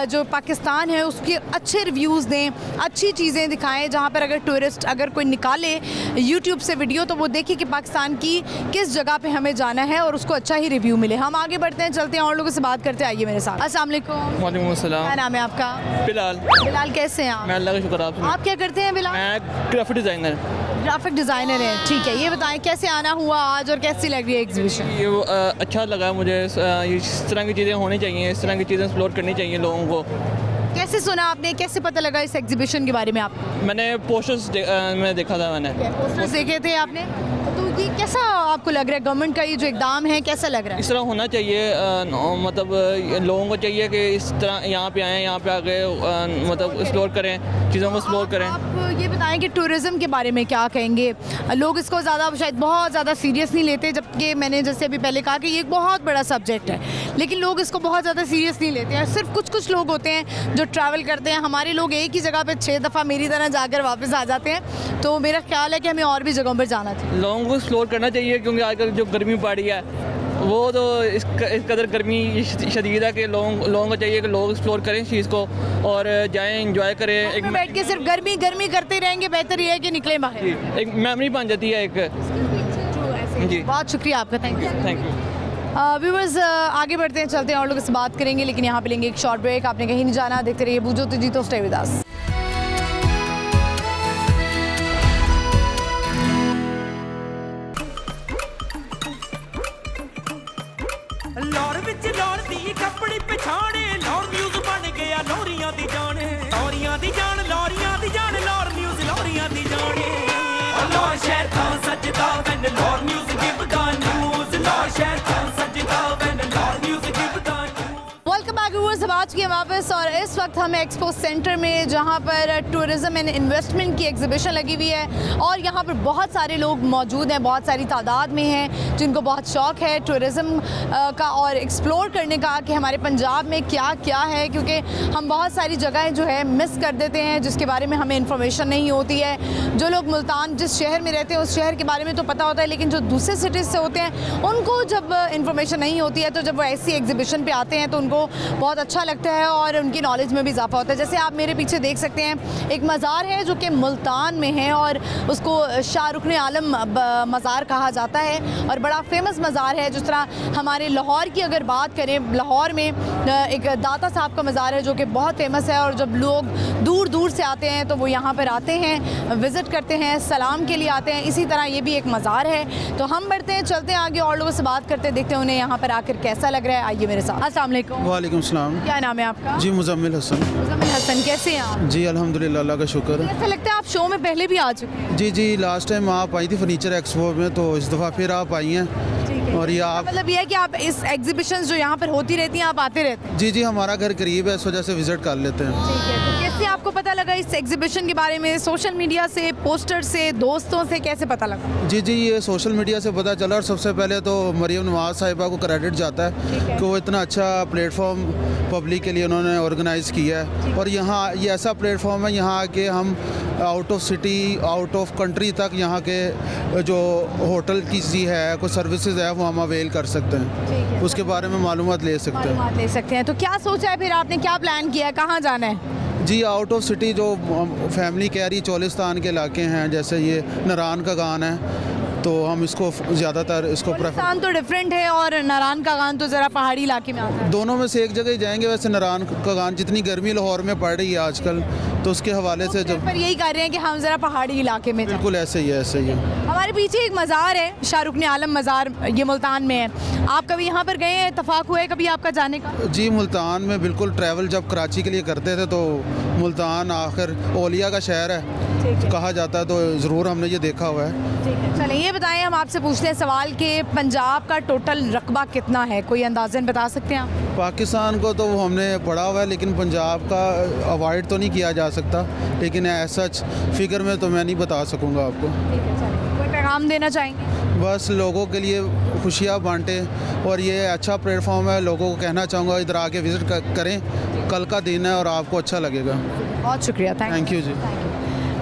जो पाकिस्तान है उसके अच्छे रिव्यूज़ दें, अच्छी चीज़ें दिखाएं, जहाँ पर अगर टूरिस्ट अगर कोई निकाले यूट्यूब से वीडियो तो वो देखे कि पाकिस्तान की किस जगह पे हमें जाना है और उसको अच्छा ही रिव्यू मिले। हम आगे बढ़ते हैं, चलते हैं और लोगों से बात करते हैं। आइए मेरे साथ। अस्सलाम वालेकुम। वालेकुम अस्सलाम। क्या नाम है आपका? बिलाल। बिलाल, कैसे हैं आप? मैं अल्लाह का शुक्र। आप क्या करते हैं बिलाल? मैं ग्राफिक डिज़ाइनर। ग्राफिक डिज़ाइनर हैं, ठीक है। ये बताएं कैसे आना हुआ आज और कैसी लग रही है एग्जीबिशन? ये अच्छा लगा मुझे, इस तरह की चीज़ें होनी चाहिए, इस तरह की चीज़ें एक्सप्लोर करनी चाहिए लोगों को। कैसे सुना आपने, कैसे पता लगा इस एग्जीबिशन के बारे में आपको? मैंने पोस्टर्स में देखा था। मैंने पोस्टर्स देखे थे आपने, तो ये कैसा आपको लग रहा है गवर्नमेंट का ये जो इकदाम है कैसा लग रहा है? इस तरह होना चाहिए, मतलब लोगों को चाहिए कि इस तरह यहाँ पे आएँ, यहाँ पे आके मतलब एक्सप्लोर करें, चीज़ों को एक्सप्लोर करें। आप ये बताएं कि टूरिज़्म के बारे में क्या कहेंगे? लोग इसको ज़्यादा शायद बहुत ज़्यादा सीरियस नहीं लेते, जबकि मैंने जैसे अभी पहले कहा कि ये एक बहुत बड़ा सब्जेक्ट है, लेकिन लोग इसको बहुत ज़्यादा सीरियस नहीं लेते हैं। सिर्फ कुछ लोग होते हैं जो ट्रैवल करते हैं। हमारे लोग एक ही जगह पे 6 दफ़ा मेरी तरह जाकर वापस आ जाते हैं, तो मेरा ख्याल है कि हमें और भी जगहों पर जाना चाहिए। लोगों को एक्सप्लोर करना चाहिए, क्योंकि आजकल जो गर्मी पड़ रही है वो तो इस कदर गर्मी शदीद है कि लोगों को चाहिए कि लोग एक्सप्लोर करें इस चीज़ को और जाएं, एंजॉय करें। एक बैठ के सिर्फ गर्मी करते रहेंगे, बेहतर ये है कि निकले बाहर। एक मेमोरी बन जाती है एक। जी, बहुत शुक्रिया आपका, thank you. Thank you. Viewers, आगे बढ़ते हैं, चलते हैं और लोगों से बात करेंगे, लेकिन यहाँ पे लेंगे एक शॉर्ट ब्रेक। आपने कहीं नहीं जाना, देखते रहिए बूझो तो जीतो, स्टे विद अस। लाहौर विच लाहौर दी कपड़ी पछाणे, लाहौर न्यूज़ बन गया लाहौरियां दी जान, लाहौरियां दी जान, लाहौरियां दी जान, लाहौर न्यूज़ लाहौरियां दी जान। लाहौर शहर था सजदा when Lahore news give the news, Lahore शहर था सजदा when Lahore news give the news. Welcome back viewers, अब आ चुके हैं वापस और इस वक्त हम एक्सपो सेंटर में, जहाँ पर टूरिज़म एंड इन्वेस्टमेंट की एग्जीबिशन लगी हुई है और यहाँ पर बहुत सारे लोग मौजूद हैं, बहुत सारी तादाद में हैं जिनको बहुत शौक़ है टूरिज़म का और एक्सप्लोर करने का कि हमारे पंजाब में क्या क्या है, क्योंकि हम बहुत सारी जगहें जो है मिस कर देते हैं जिसके बारे में हमें इंफॉर्मेशन नहीं होती है। जो लोग मुल्तान जिस शहर में रहते हैं उस शहर के बारे में तो पता होता है, लेकिन जो दूसरे सिटीज़ से होते हैं उनको जब इंफॉर्मेशन नहीं होती है, तो जब वो ऐसी एग्जीबिशन पे आते हैं तो उनको बहुत अच्छा लगता है और उनकी नॉलेज में भी इजाफा होता है। जैसे आप मेरे पीछे देख सकते हैं, एक मज़ार है जो कि मुल्तान में है और उसको शाहरुखने आलम मज़ार कहा जाता है और बड़ा फेमस मज़ार है। जिस तरह हमारे लाहौर की अगर बात करें, लाहौर में एक दाता साहब का मज़ार है जो कि बहुत फेमस है और जब लोग दूर दूर से आते हैं तो वो यहाँ पर आते हैं, विज़िट करते हैं, सलाम के लिए आते हैं। इसी तरह ये भी एक मज़ार है। तो हम बढ़ते हैं, चलते हैं आगे और लोगों से बात करते हैं, देखते हैं उन्हें यहाँ पर आकर कैसा लग रहा है। आइए मेरे साथ। अस्सलाम वालेकुम। वालेकुम सलाम। क्या नाम है आपका? जी, मुजम्मिल हसन। मुजम्मिल हसन, कैसे हैं आप? जी अल्हम्दुलिल्लाह, अल्लाह का शुक्र। ऐसा लगता है आप शो में पहले भी आ चुके हैं। जी, लास्ट टाइम आप आई थी फर्नीचर एक्सपो में, तो इस दफ़ा फिर आप आई हैं। और ये आप मतलब ये है कि आप इस एग्जीबिशंस जो यहाँ पर होती रहती हैं आप आते रहते हैं? जी, हमारा घर करीब है, इस वजह से विज़िट कर लेते हैं। ठीक है, तो कैसे आपको पता लगा इस एग्जीबिशन के बारे में? सोशल मीडिया से, पोस्टर से, दोस्तों से, कैसे पता लगा? जी, ये सोशल मीडिया से पता चला और सबसे पहले तो मरियम नवाज़ साहिबा को क्रेडिट जाता है कि वो इतना अच्छा प्लेटफॉर्म पब्लिक के लिए उन्होंने ऑर्गेनाइज़ किया है और यहाँ ये ऐसा प्लेटफॉर्म है, यहाँ आके हम out of city, out of country तक यहाँ के जो होटल की सी है, कोई सर्विसेज है, वो हम अवेल कर सकते हैं, उसके बारे में मालूमात ले सकते हैं। मालूमात ले सकते हैं। तो क्या सोचा है फिर आपने, क्या प्लान किया है, कहाँ जाना है? जी आउट ऑफ सिटी जो फैमिली कह रही, चोलिस्तान के इलाके हैं, जैसे ये नारायण का गान है, तो हम इसको ज़्यादातर इसको प्रेफर। चोलिस्तान तो डिफरेंट है और नारायण का गान तो ज़रा पहाड़ी इलाके में आता है। दोनों में से एक जगह ही जाएंगे। वैसे नारायण का गान, जितनी गर्मी लाहौर में पड़ रही है आजकल, तो उसके हवाले से जब पर यही कर रहे हैं कि हम ज़रा पहाड़ी इलाके में जाएं। बिल्कुल ऐसे ही है, ऐसे ही है। हमारे पीछे एक मज़ार है, शाहरुख आलम मज़ार, ये मुल्तान में है। आप कभी यहाँ पर गए हैं, इत्तेफाक हुआ है कभी आपका जाने का? जी मुल्तान में बिल्कुल ट्रैवल जब कराची के लिए करते थे, तो मुल्तान आखिर औलिया का शहर है कहा जाता है, तो ज़रूर हमने ये देखा हुआ है। चलें, ये बताएं, हम आपसे पूछते हैं सवाल कि पंजाब का टोटल रकबा कितना है, कोई अंदाज़न बता सकते हैं आप? पाकिस्तान को तो हमने पढ़ा हुआ है, लेकिन पंजाब का अवॉइड तो नहीं किया जा सकता, लेकिन ऐसा फिगर में तो मैं नहीं बता सकूँगा आपको। कोई पैगाम देना चाहेंगे? बस लोगों के लिए खुशियाँ बांटे, और ये अच्छा प्लेटफॉर्म है, लोगों को कहना चाहूँगा इधर आके विज़िट करें, कल का दिन है और आपको अच्छा लगेगा। बहुत शुक्रिया, थैंक यू जी।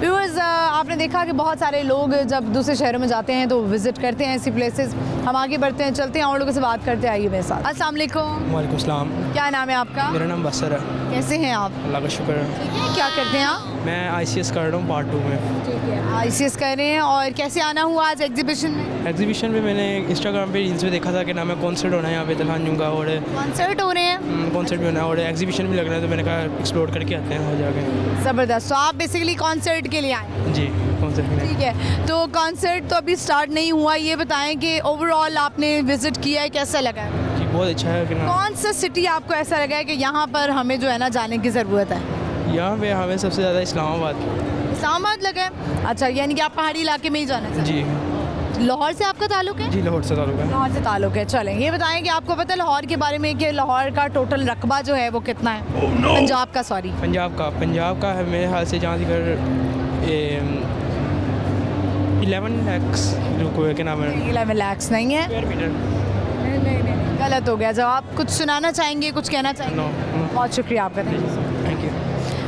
व्यूअर्स, आपने देखा कि बहुत सारे लोग जब दूसरे शहरों में जाते हैं तो विज़िट करते हैं ऐसी प्लेसेस। हम आगे बढ़ते हैं, चलते हैं और लोगों से बात करते हैं, आइए मेरे साथ। अस्सलाम वालेकुम। वालेकुम सलाम। क्या नाम है आपका? मेरा नाम बसर है। कैसे हैं आप? अल्लाह का शुक्र है। ठीक है, क्या करते हैं आप? मैं ICS कर रहा हूँ पार्ट 2 में। ठीक है, ICS कर रहे हैं। और कैसे आना हुआ आज एग्जीबिशन में? एग्जीबिशन में मैंने इंस्टाग्राम पे रील्स में देखा था कि नाम है कॉन्सर्ट होना है यहाँ पे तलहान का, और कॉन्सर्ट हो रहे हैं, कॉन्सर्ट भी होना है और एग्जीबिशन भी लग रहा है, तो मैंने कहा एक्सप्लोर करके आते हैं वहाँ जाके। ज़बरदस्त। तो आप बेसिकली कॉन्सर्ट के लिए आए? जी, कॉन्सर्ट के लिए। ठीक है, तो कॉन्सर्ट तो अभी स्टार्ट नहीं हुआ, ये बताएं कि ओवरऑल आपने विज़िट किया है, कैसा लगा है? जी बहुत अच्छा है। कि कौन सा सिटी आपको ऐसा लगा है कि यहाँ पर हमें जो है ना जाने की ज़रूरत है? यहाँ पे हमें सबसे ज़्यादा इस्लामाबाद लगा है। अच्छा, यानी कि आप पहाड़ी इलाके में ही जाना चाहते जी। हैं? लाहौर से आपका ताल्लुक है? जी लाहौर से ताल्लुक है। लाहौर से ताल्लुक है। चलें, ये बताएं कि आपको पता है लाहौर के बारे में कि लाहौर का टोटल रकबा जो है वो कितना है? पंजाब का, सॉरी पंजाब का है मेरे ख्याल से, जहाँ तक 11 lakhs रुको के नाम है। 11 लाख नहीं है, स्क्वायर मीटर। नहीं, गलत हो गया जवाब। कुछ सुनाना चाहेंगे, कुछ कहना चाहेंगे? नो। बहुत शुक्रिया आपका, थैंक यू।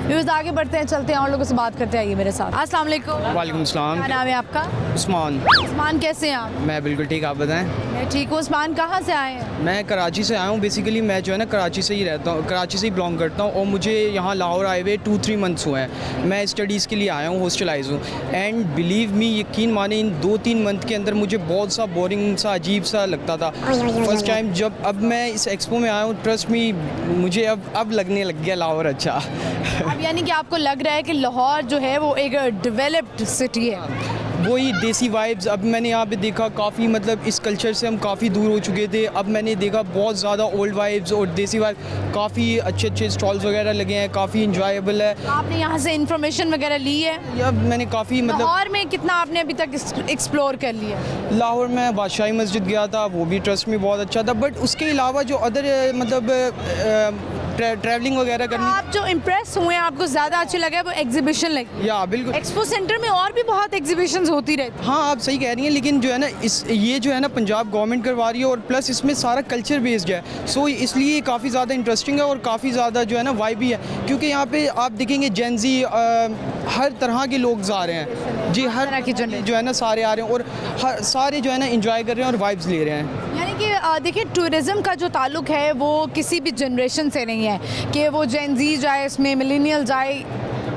व्यूअर्स, आगे बढ़ते हैं, चलते हैं और लोगों से बात करते हैं, आइए मेरे साथ। अस्सलाम वालेकुम। वालेकुम सलाम। क्या नाम है आपका? उस्मान। उस्मान, कैसे हैं आप? मैं बिल्कुल ठीक, आप बताएं? मैं ठीक हूँ। उस्मान, कहाँ से आए हैं? मैं कराची से आया हूँ। बेसिकली मैं जो है ना कराची से ही रहता हूँ, कराची से ही बिलोंग करता हूँ, और मुझे यहाँ लाहौर आए हुए 2-3 मंथ्स हुए हैं। मैं स्टडीज़ के लिए आया हूँ, हॉस्टलाइज हूँ, एंड बिलीव मी, यकीन माने इन 2-3 मंथ के अंदर मुझे बहुत सा बोरिंग सा, अजीब सा लगता था फर्स्ट टाइम जब। अब मैं इस एक्सपो में आया हूँ, ट्रस्ट मी, मुझे अब लगने लग गया लाहौर अच्छा। अब यानी कि आपको लग रहा है कि लाहौर जो है वो एक डेवलप्ड सिटी है? वही देसी वाइब्स। अब मैंने यहाँ पे देखा काफ़ी, मतलब इस कल्चर से हम काफ़ी दूर हो चुके थे। अब मैंने देखा बहुत ज़्यादा ओल्ड वाइब्स और देसी वाइब, काफ़ी अच्छे स्टॉल्स वगैरह लगे हैं, काफ़ी इंजॉयबल है। आपने यहाँ से इन्फॉर्मेशन वगैरह ली है? या मैंने काफ़ी मतलब लाहौर में कितना आपने अभी तक एक्सप्लोर कर लिया? लाहौर में बादशाही मस्जिद गया था, वो भी ट्रस्ट में बहुत अच्छा था, बट उसके अलावा जो अदर मतलब ट्रैवलिंग वगैरह करनी। आप जो इम्प्रेस हुए हैं, आपको ज़्यादा अच्छे लगे वो एग्जीबिशन लगी? या बिल्कुल। एक्सपो सेंटर में और भी बहुत एग्जीबिशंस होती रहती। हाँ, आप सही कह रही हैं, लेकिन जो है ना ये जो है ना पंजाब गवर्नमेंट करवा रही है, और प्लस इसमें सारा कल्चर बेस्ड है, सो इसलिए काफ़ी ज़्यादा इंटरेस्टिंग है और काफ़ी ज़्यादा जो है ना वाइब भी है, क्योंकि यहाँ पे आप देखेंगे जेनजी हर तरह के लोग आ रहे हैं जी, हर तरह की जो है ना सारे आ रहे हैं, और सारे जो है ना इंजॉय कर रहे हैं और वाइब्स ले रहे हैं। यानी कि देखिए, टूरिज़्म का जो ताल्लुक है वो किसी भी जनरेशन से नहीं है कि वो जेन ज़ी जाए, इसमें मिलेनियल जाए।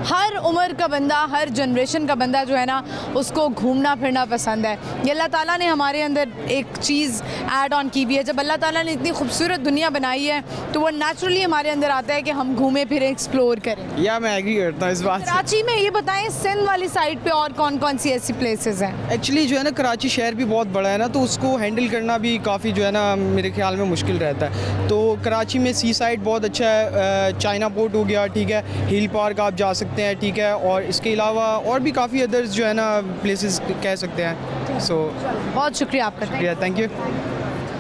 हर उम्र का बंदा, हर जनरेशन का बंदा जो है ना, उसको घूमना फिरना पसंद है। ये अल्लाह ताला ने हमारे अंदर एक चीज़ ऐड ऑन की हुई है। जब अल्लाह ताला ने इतनी खूबसूरत दुनिया बनाई है तो वो नेचुरली हमारे अंदर आता है कि हम घूमें फिरें, एक्सप्लोर करें। या मैं एग्री करता हूँ इस बात से। कराची में ये बताएं, सिंध वाली साइड पे और कौन कौन सी ऐसी प्लेसेस हैं? एक्चुअली जो है ना कराची शहर भी बहुत बड़ा है ना, तो उसको हैंडल करना भी काफ़ी जो है ना मेरे ख्याल में मुश्किल रहता है। तो कराची में सी साइड बहुत अच्छा है, चाइना पोर्ट हो गया, ठीक है, हिल पार्क आप जा सकते हैं, ठीक है, और इसके अलावा और भी काफ़ी अदर्स जो है ना प्लेसेस कह सकते हैं। सो बहुत शुक्रिया आपका, थैंक यू।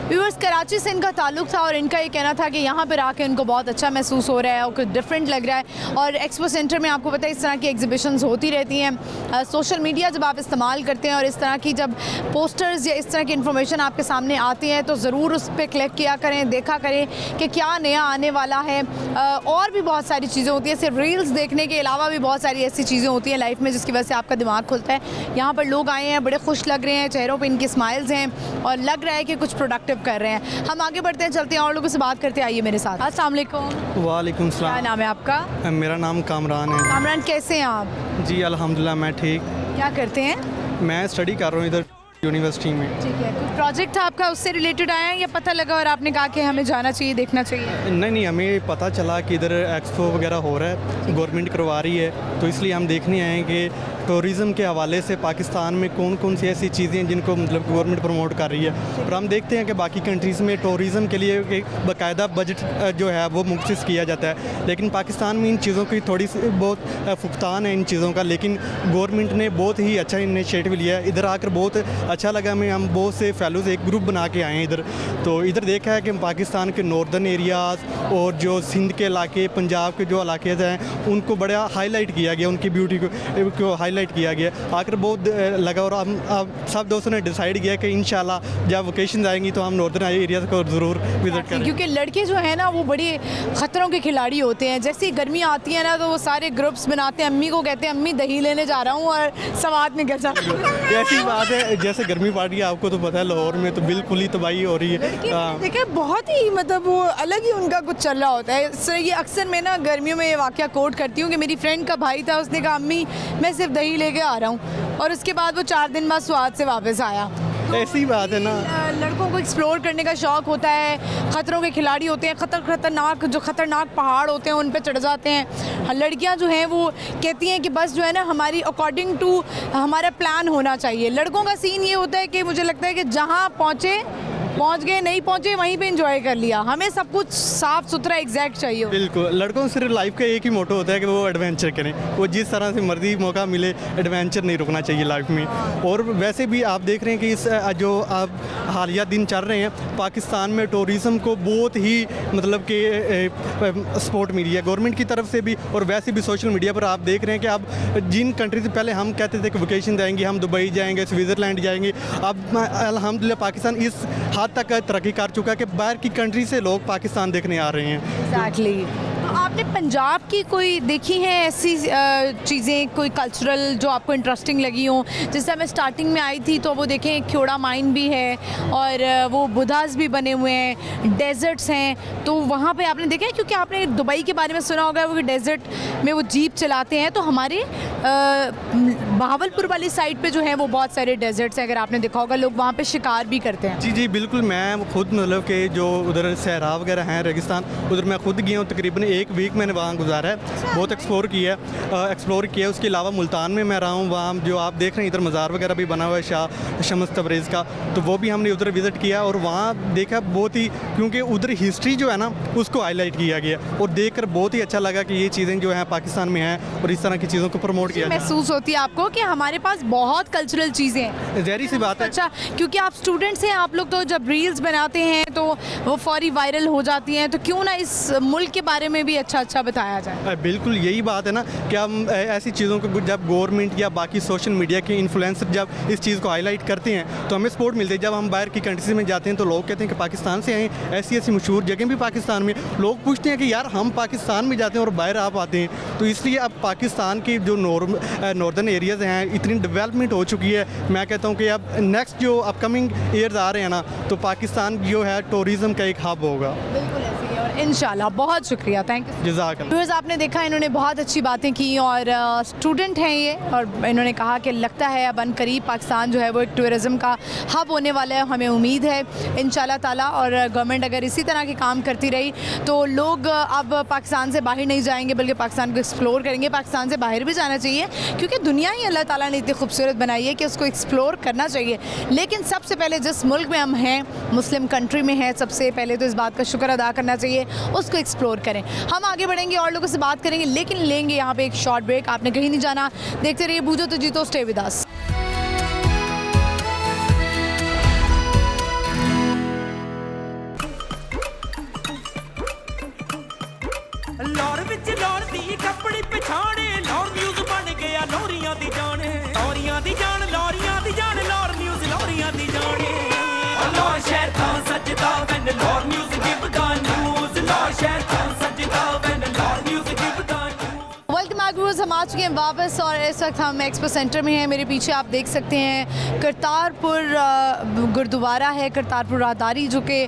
व्यूअर्स, कराची से इनका ताल्लुक था और इनका ये कहना था कि यहाँ पर आके इनको बहुत अच्छा महसूस हो रहा है और कुछ डिफरेंट लग रहा है। और एक्सपो सेंटर में आपको पता है इस तरह की एग्जीबिशंस होती रहती हैं। सोशल मीडिया जब आप इस्तेमाल करते हैं और इस तरह की जब पोस्टर्स या इस तरह की इन्फॉर्मेशन आपके सामने आती है तो ज़रूर उस पर क्लिक किया करें, देखा करें कि क्या नया आने वाला है। और भी बहुत सारी चीज़ें होती हैं, सिर्फ रील्स देखने के अलावा भी बहुत सारी ऐसी चीज़ें होती हैं लाइफ में जिसकी वजह से आपका दिमाग खुलता है। यहाँ पर लोग आए हैं, बड़े खुश लग रहे हैं, चेहरों पे इनकी स्माइल्स हैं और लग रहा है कि कुछ प्रोडक्टिव कर रहे हैं। हम आगे बढ़ते हैं, चलते हैं और लोगों से बात करते हैं। आइए मेरे साथ। अस्सलाम वालेकुम। वालेकुम क्या सलाम। नाम है आपका? मेरा नाम कामरान है। कामरान, कैसे हैं आप? जी अल्हम्दुलिल्लाह मैं ठीक। क्या करते हैं? मैं स्टडी कर रहा हूँ इधर यूनिवर्सिटी में। ठीक है, कोई प्रोजेक्ट था आपका उससे रिलेटेड आया है या पता लगा और आपने कहा कि हमें जाना चाहिए, देखना चाहिए? नहीं, हमें पता चला कि इधर एक्सपो वगैरह हो रहा है, गवर्नमेंट करवा रही है, तो इसलिए हम देखने आए हैं कि टूरिज़म के हवाले से पाकिस्तान में कौन कौन सी ऐसी चीज़ें हैं जिनको मतलब गवर्नमेंट प्रमोट कर रही है। और हम देखते हैं कि बाकी कंट्रीज़ में टूरिज़म के लिए एक बाकायदा बजट जो है वो मुख्तस किया जाता है, लेकिन पाकिस्तान में इन चीज़ों की थोड़ी सी बहुत फुकतान है इन चीज़ों का। लेकिन गवर्नमेंट ने बहुत ही अच्छा इनिशिएटिव लिया है। इधर आकर बहुत अच्छा लगा हमें। हम बहुत से फेलोज़ एक ग्रुप बना के आए हैं इधर, तो इधर देखा है कि पाकिस्तान के नॉर्दर्न एरियाज़ और जो सिंध के इलाके, पंजाब के जो इलाके हैं उनको बड़ा हाईलाइट किया गया, उनकी ब्यूटी को हाईलाइट किया गया। आकर बहुत लगा और हम सब दोस्तों ने डिसाइड किया कि इंशाल्लाह जब वेकेशन आएंगी तो हम नॉर्दर्न एरियाज़ को ज़रूर विज़िट करें, क्योंकि लड़के जो है ना वो बड़े ख़तरों के खिलाड़ी होते हैं। जैसे ही गर्मी आती है ना तो वो सारे ग्रुप्स बनाते हैं, अम्मी को कहते हैं अम्मी दही लेने जा रहा हूँ और सवाद निकल जाता है। ऐसी बात है, जैसे गर्मी पड़ रही है, आपको तो पता है लाहौर में तो बिल्कुल ही तबाही हो रही है। देखिए बहुत ही मतलब वो अलग ही उनका कुछ चल रहा होता है। सर ये अक्सर मैं ना गर्मियों में ये वाक़या कोट करती हूँ कि मेरी फ्रेंड का भाई था, उसने कहा अम्मी मैं सिर्फ दही लेके आ रहा हूँ, और उसके बाद वो 4 दिन बाद स्वाद से वापस आया। ऐसी बात है ना, लड़कों को एक्सप्लोर करने का शौक़ होता है, ख़तरों के खिलाड़ी होते हैं, खतरनाक पहाड़ होते हैं उन पे चढ़ जाते हैं। लड़कियां जो हैं वो कहती हैं कि बस जो है ना हमारी अकॉर्डिंग टू हमारा प्लान होना चाहिए। लड़कों का सीन ये होता है कि मुझे लगता है कि जहाँ पहुँच गए, नहीं पहुँचे वहीं पे एंजॉय कर लिया। हमें सब कुछ साफ़ सुथरा एग्जैक्ट चाहिए। बिल्कुल, लड़कों को सिर्फ लाइफ का एक ही मोटो होता है कि वो एडवेंचर करें। वो जिस तरह से मर्जी मौका मिले, एडवेंचर नहीं रुकना चाहिए लाइफ में। और वैसे भी आप देख रहे हैं कि इस जो अब हालिया दिन चल रहे हैं, पाकिस्तान में टूरिज़म को बहुत ही मतलब कि सपोर्ट मिली है गवर्नमेंट की तरफ से भी, और वैसे भी सोशल मीडिया पर आप देख रहे हैं कि अब जिन कंट्री से पहले हम कहते थे कि वेकेशन जाएंगे, हम दुबई जाएंगे, स्विट्ज़रलैंड जाएंगे, अब अल्हम्दुलिल्लाह पाकिस्तान इस हद तक तरक्की कर चुका है कि बाहर की कंट्री से लोग पाकिस्तान देखने आ रहे हैं। एग्जैक्टली। तो आपने पंजाब की कोई देखी हैं ऐसी चीज़ें, कोई कल्चरल जो आपको इंटरेस्टिंग लगी हो? जैसे मैं स्टार्टिंग में आई थी तो वो देखें ख्योड़ा माइन भी है और वो बुद्धास भी बने हुए हैं, डेजर्ट्स हैं, तो वहाँ पे आपने देखा है? क्योंकि आपने दुबई के बारे में सुना होगा, वो डेजर्ट में वो जीप चलाते हैं, तो हमारे बहावलपुर वाली साइड पे जो है वो बहुत सारे डेजर्ट्स हैं, अगर आपने देखा होगा, लोग वहाँ पे शिकार भी करते हैं। जी बिल्कुल, मैं खुद मतलब कि जो उधर सहरा वगैरह हैं, रेगिस्तान, उधर मैं खुद गया हूँ। तकरीबन 1 वीक मैंने वहाँ गुजारा है, बहुत एक्सप्लोर किया। उसके अलावा मुल्तान में मैं रहा हूँ, वहाँ जो आप देख रहे हैं इधर मज़ार वगैरह भी बना हुआ है शाह शम्स तबरेज़ का, तो वो भी हमने उधर विज़िट किया और वहाँ देखा बहुत ही, क्योंकि उधर हिस्ट्री जो है ना उसको हाईलाइट किया गया और देखकर बहुत ही अच्छा लगा कि ये चीज़ें जो हैं पाकिस्तान में हैं और इस तरह की चीज़ों को प्रमोट किया जाए। महसूस होती है आपको कि हमारे पास बहुत कल्चरल चीज़ें हैं? ज़ाहिर सी बात है। अच्छा, क्योंकि आप स्टूडेंट्स हैं, आप लोग तो जब रील्स बनाते हैं तो वो फौरी वायरल हो जाती हैं, तो क्यों ना इस मुल्क के बारे में भी अच्छा बताया जाए? बिल्कुल यही बात है ना कि हम ऐसी चीज़ों को जब गवर्नमेंट या बाकी सोशल मीडिया के इन्फ्लुएंसर जब इस चीज़ को हाईलाइट करते हैं तो हमें सपोर्ट मिलती है। जब हम बाहर की कंट्रीज में जाते हैं तो लोग कहते हैं कि पाकिस्तान से आए, ऐसी मशहूर जगह भी पाकिस्तान में, लोग पूछते हैं कि यार हम पाकिस्तान में जाते हैं और बाहर आप आते हैं। तो इसलिए अब पाकिस्तान के जो नॉर्दर्न एरियाज़ हैं इतनी डेवलपमेंट हो चुकी है, मैं कहता हूँ कि अब नेक्स्ट जो अपकमिंग ईयर्स आ रहे हैं ना, तो पाकिस्तान जो है टूरिज़म का एक हब होगा। इंशाल्लाह। बहुत शुक्रिया, थैंक यू। जज़ाकल्लाह। आपने देखा इन्होंने बहुत अच्छी बातें की और स्टूडेंट हैं ये, और इन्होंने कहा कि लगता है अब अनकरीब पाकिस्तान जो है वो एक टूरिज़म का हब होने वाला है। हमें उम्मीद है इंशाल्लाह ताला, और गवर्नमेंट अगर इसी तरह के काम करती रही तो लोग अब पाकिस्तान से बाहर नहीं जाएंगे बल्कि पाकिस्तान को एक्सप्लोर करेंगे। पाकिस्तान से बाहर भी जाना चाहिए क्योंकि दुनिया ही अल्लाह ताला ने इतनी खूबसूरत बनाई है कि उसको एक्सप्लोर करना चाहिए। लेकिन सबसे पहले जिस मुल्क में हम हैं, मुस्लिम कंट्री में हैं, सबसे पहले तो इस बात का शुक्र अदा करना चाहिए, उसको एक्सप्लोर करें। हम आगे बढ़ेंगे और लोगों से बात करेंगे, लेकिन लेंगे यहाँ पे एक शॉर्ट ब्रेक। आपने कहीं नहीं जाना, देखते रहिए बूझो तो जीतो, stay with us. 1 back viewers, हम आ चुके हैं वापस और इस वक्त हम एक्सपो सेंटर में हैं। मेरे पीछे आप देख सकते हैं करतारपुर गुरुद्वारा है, करतारपुर राहदारी, जो कि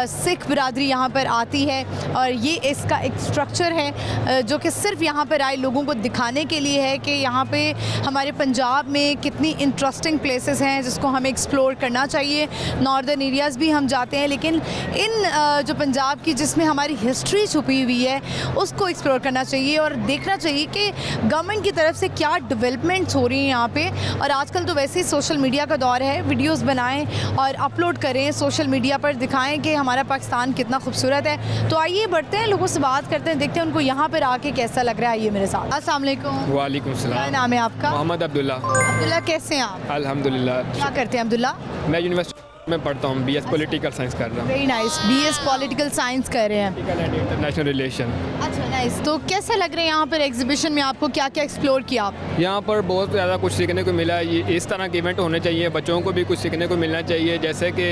सिख बिरादरी यहाँ पर आती है और ये इसका एक स्ट्रक्चर है जो कि सिर्फ यहाँ पर आए लोगों को दिखाने के लिए है कि यहाँ पे हमारे पंजाब में कितनी इंटरेस्टिंग प्लेसेस हैं जिसको हमें एक्सप्लोर करना चाहिए। नॉर्दर्न एरियाज़ भी हम जाते हैं, लेकिन इन जो पंजाब की जिसमें हमारी हिस्ट्री छुपी हुई है उसको एक्सप्लोर करना चाहिए और देखना चाहिए कि गवर्नमेंट की तरफ से क्या डेवलपमेंट्स हो रही हैं यहाँ पे। और आजकल तो वैसे ही सोशल मीडिया का दौर है, वीडियोस बनाएं और अपलोड करें, सोशल मीडिया पर दिखाएं कि हमारा पाकिस्तान कितना खूबसूरत है। तो आइए बढ़ते हैं, लोगों से बात करते हैं, देखते हैं उनको यहाँ पर आके कैसा लग रहा है। आइए मेरे साथ। अस्सलाम वालेकुम। वालेकुम सलाम। क्या नाम है आपका? मोहम्मद अब्दुल्ला। अब्दुल्ला, कैसे हैं आप? अल्हम्दुलिल्लाह। क्या करते हैं अब्दुल्ला? मैं यूनिवर्सिटी में पढ़ता हूँ, बीएस पॉलिटिकल साइंस कर रहा हूँ। Very nice, BS political science कर रहे हैं। International relation. अच्छा, नाइस। तो कैसे लग रहे हैं यहाँ पर एग्जीबिशन में? आपको क्या क्या एक्सप्लोर किया आप? यहाँ पर बहुत ज़्यादा कुछ सीखने को मिला। ये इस तरह के इवेंट होने चाहिए, बच्चों को भी कुछ सीखने को मिलना चाहिए। जैसे कि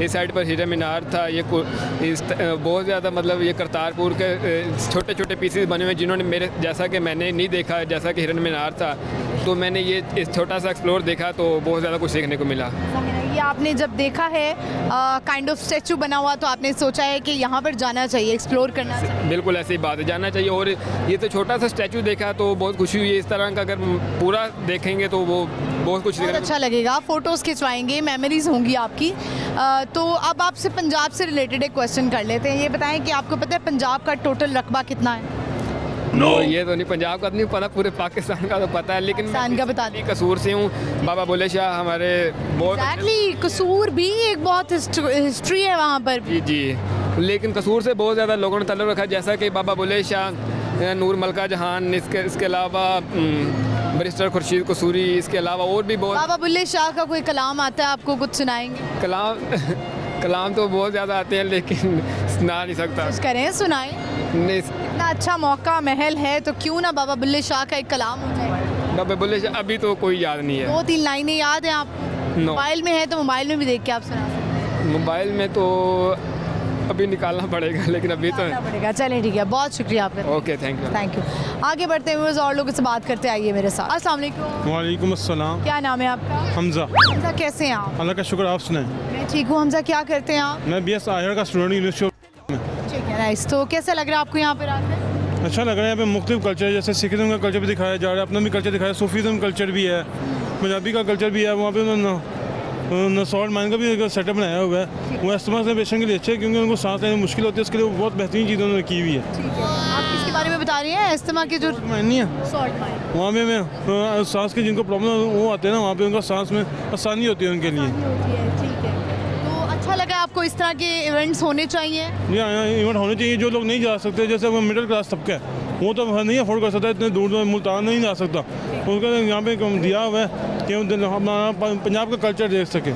इस साइड पर हीरा मीनार था, ये बहुत ज़्यादा मतलब ये करतारपुर के छोटे छोटे पीसेस बने हुए जिन्होंने मेरे जैसा कि मैंने नहीं देखा, जैसा कि हीरा मीनार था, तो मैंने ये इस छोटा सा एक्सप्लोर देखा तो बहुत ज़्यादा कुछ सीखने को मिला। ये आपने जब देखा है काइंड ऑफ स्टैचू बना हुआ, तो आपने सोचा है कि यहाँ पर जाना चाहिए, एक्सप्लोर करना चाहिए? बिल्कुल ऐसी बात है, जाना चाहिए। और ये तो छोटा सा स्टैचू देखा तो बहुत खुशी हुई है। इस तरह का अगर पूरा देखेंगे तो वो बहुत कुछ अच्छा लगेगा। फ़ोटोज़ खिंचवाएंगे, मेमोरीज़ होंगी आपकी। तो अब आपसे पंजाब से रिलेटेड एक क्वेश्चन कर लेते हैं। ये बताएं कि आपको पता है पंजाब का टोटल रकबा कितना है? ये तो नहीं, पंजाब का नहीं पता, पूरे पाकिस्तान का तो पता है, लेकिन पाकिस्तान का बता दें। कसूर से हूँ, बाबा बुल्ले शाह हमारे बहुत एक्जैक्टली, कसूर भी एक बहुत हिस्ट्री है वहाँ पर। जी जी, लेकिन कसूर से बहुत ज़्यादा लोगों ने तल्लुक़ रखा, जैसा कि बाबा बुल्ले शाह, नूर मलका जहान, इसके अलावा बैरिस्टर खुर्शीद कसूरी, इसके अलावा और भी बहुत। बाबा बुल्ले शाह का कोई कलाम आता है, आपको कुछ सुनाएंगे? कलाम तो बहुत ज़्यादा आते हैं लेकिन सुना नहीं सकता। कुछ करें, सुनाएं। नहीं, इतना अच्छा मौका महल है तो क्यों ना बाबा बुल्ले शाह का एक कलाम हो जाए। बाबा बुल्ले शाह अभी तो कोई याद नहीं है। 2-3 लाइनें याद हैं आपको? मोबाइल में है तो मोबाइल में भी देख के आप सुना सकते हैं। मोबाइल में तो अभी निकालना पड़ेगा, लेकिन अभी तो पड़ेगा। चलें, ठीक है, बहुत शुक्रिया आपका। Okay, thank you. Thank you. आगे बढ़ते हुए और लोगों से बात करते, आइए मेरे साथ। अस्सलाम वालेकुम। वालेकुम अस्सलाम। क्या नाम है आपका? हमजा। हमजा, कैसे हैं आप? अल्लाह का शुक्र, आप सुनाएं? मैं ठीक हूँ। हमजा, क्या करते हैं आप? मैं बीएस आयर का स्टूडेंट यूनिवर्सिटी में। ठीक है, नाइस। तो कैसा लग रहा है आपको यहाँ पर आकर? अच्छा लग रहा है। यहाँ पे मुख्तलिफ कल्चर, जैसे सिखिज़म का कल्चर भी दिखाया जा रहा है, अपना भी कल्चर दिखाया, सूफीज़म कल्चर भी है, पंजाबी का कल्चर भी है। वहाँ पे उन्होंने सॉल्ट माइन का भी सेटअप बनाया हुआ है। वो इस्तेमाल से पेशेंट के लिए अच्छे है, क्योंकि उनको सांस लेने में मुश्किल होती है, उसके लिए बहुत बेहतरीन चीज़ उन्होंने की हुई है। आप किसके बारे में बता रही हैं? इस्तेमाल के जो माइन नहीं है, सॉल्ट माइन। वहाँ पे मैं सांस के जिनको प्रॉब्लम वो आते हैं ना, वहाँ पे उनका सांस में आसानी होती है उनके लिए। ठीक है, तो अच्छा लगा आपको? इस तरह के इवेंट्स होने चाहिए? यहाँ इवेंट होने चाहिए। जो लोग नहीं जा सकते, जैसे वो मिडिल क्लास तबका है, वो तो नहीं अफोर्ड कर सकता, इतने दूर मुल्तान नहीं जा सकता, उनका यहाँ पे दिया हुआ है कि अपना पंजाब का कल्चर देख सके।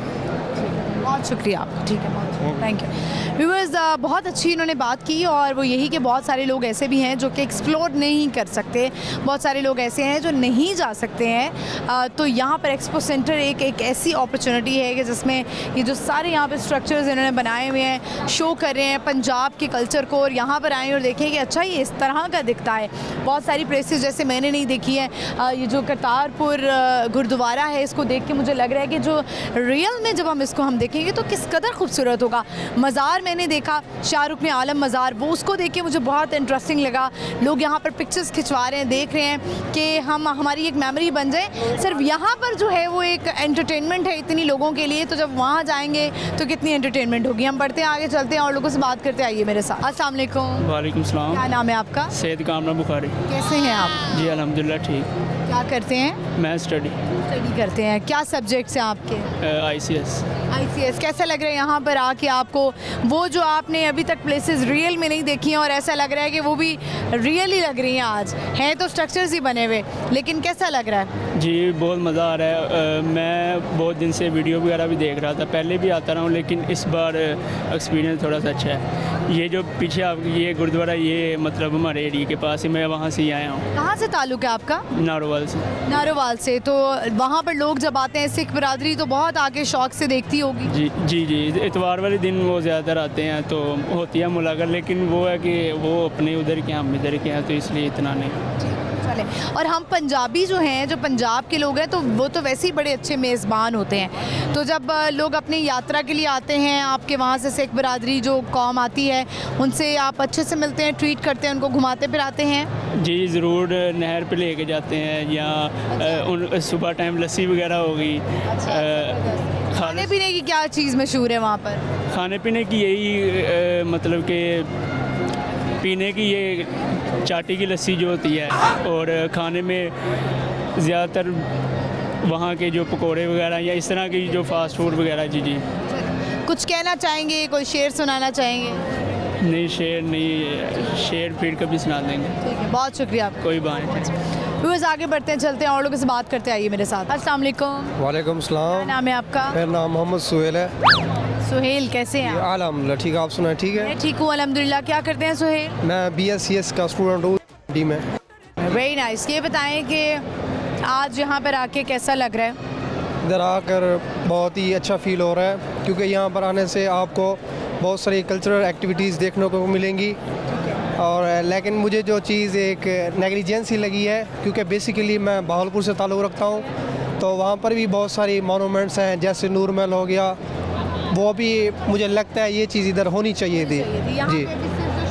बहुत शुक्रिया आपका, ठीक है, थैंक यू। व्यूअर्स, बहुत अच्छी इन्होंने बात की और वो यही कि बहुत सारे लोग ऐसे भी हैं जो कि एक्सप्लोर नहीं कर सकते, बहुत सारे लोग ऐसे हैं जो नहीं जा सकते हैं। तो यहाँ पर एक्सपो सेंटर एक ऐसी अपॉर्चुनिटी है कि जिसमें ये जो सारे यहाँ पर स्ट्रक्चर्स इन्होंने बनाए हुए हैं, शो कर रहे हैं पंजाब के कल्चर को, और यहाँ पर आएँ और देखें कि अच्छा ये इस तरह का दिखता है। बहुत सारी प्लेसेस जैसे मैंने नहीं देखी है, ये जो करतारपुर गुरुद्वारा है, इसको देख के मुझे लग रहा है कि जो रियल में जब हम इसको देखेंगे तो किस कदर खूबसूरत होगा। मज़ार मैंने देखा, शाहरुख ने आलम मज़ार, वो उसको देख के मुझे बहुत इंटरेस्टिंग लगा। लोग यहाँ पर पिक्चर्स खिंचवा रहे हैं, देख रहे हैं कि हमारी एक मेमोरी बन जाए। सिर्फ यहाँ पर जो है वो एक एंटरटेनमेंट है इतनी लोगों के लिए, तो जब वहाँ जाएंगे तो कितनी एंटरटेनमेंट होगी। हम बढ़ते हैं, आगे चलते हैं और लोगों से बात करते, आइए मेरे साथ। अस्सलाम वालेकुम। वालेकुम सलाम। क्या नाम है आपका? सैयद कामरान बुखारी। कैसे हैं आप? जी अल्हम्दुलिल्लाह ठीक। क्या करते हैं? मैं स्टडी करते हैं। क्या सब्जेक्ट्स हैं आपके? ICS। कैसा लग रहा है यहाँ पर आके आपको? वो जो आपने अभी तक प्लेसेस रियल में नहीं देखी हैं और ऐसा लग रहा है कि वो भी रियल ही लग रही हैं आज, हैं तो स्ट्रक्चर्स ही बने हुए, लेकिन कैसा लग रहा है? जी बहुत मज़ा आ रहा है। मैं बहुत दिन से वीडियो वगैरह भी देख रहा था, पहले भी आता रहा हूँ, लेकिन इस बार एक्सपीरियंस थोड़ा सा अच्छा है। ये जो पीछे आप ये गुरुद्वारा, ये मतलब हमारे एरिया के पास ही, मैं वहाँ से ही आया हूँ। कहाँ से ताल्लुक़ है आपका? नारोवाल से। नारोवाल से। तो वहाँ पर लोग जब आते हैं, सिख बिरादरी तो बहुत आके शौक से देखती होगी। जी जी जी, इतवार वाले दिन वो ज़्यादातर आते हैं, तो होती है मुलाकात, लेकिन वो है कि वो अपने उधर के, हम इधर के हैं, तो इसलिए इतना नहीं। चले, और हम पंजाबी जो हैं, जो पंजाब के लोग हैं, तो वो तो वैसे ही बड़े अच्छे मेज़बान होते हैं। तो जब लोग अपनी यात्रा के लिए आते हैं, आपके वहाँ से सिख बरादरी जो कौम आती है, उनसे आप अच्छे से मिलते हैं, ट्रीट करते हैं, उनको घुमाते फिराते हैं? जी ज़रूर, नहर पे लेके जाते हैं, या उन सुबह टाइम लस्सी वगैरह हो गई। खाने पीने की क्या चीज़ मशहूर है वहाँ पर? खाने पीने की यही मतलब कि पीने की ये चाटी की लस्सी जो होती है, और खाने में ज़्यादातर वहाँ के जो पकोड़े वगैरह या इस तरह की जो फास्ट फूड वगैरह। जी जी। कुछ कहना चाहेंगे, कोई शेर सुनाना चाहेंगे? नहीं, शेर नहीं, शेर फिर कभी सुना देंगे। ठीक है, बहुत शुक्रिया आपका। कोई बात नहीं। बस आगे बढ़ते हैं, चलते हैं और लोगों से बात करते हैं। आइए मेरे साथ। अस्सलाम वालेकुम। वालेकुम क्या सलाम। नाम है आपका? मेरा नाम मोहम्मद सुहेल है। सुहेल, कैसे हैं आप? अल्हम्दुलिल्लाह ठीक है, आप सुनाए? ठीक है, मैं ठीक हूँ अल्हम्दुलिल्लाह। क्या करते हैं सुहेल? मैं BScs का स्टूडेंट हूँ डी में। Very nice. ये बताएं कि आज यहाँ पर आके कैसा लग रहा है? इधर आकर बहुत ही अच्छा फील हो रहा है, क्योंकि यहाँ पर आने से आपको बहुत सारी कल्चरल एक्टिविटीज़ देखने को मिलेंगी। और लेकिन मुझे जो चीज़ एक नेग्लिजेंसी लगी है, क्योंकि बेसिकली मैं बहावलपुर से ताल्लुक़ रखता हूँ, तो वहाँ पर भी बहुत सारी मोनूमेंट्स हैं, जैसे नूर महल हो गया, वो भी मुझे लगता है ये चीज़ इधर होनी चाहिए थी। जी,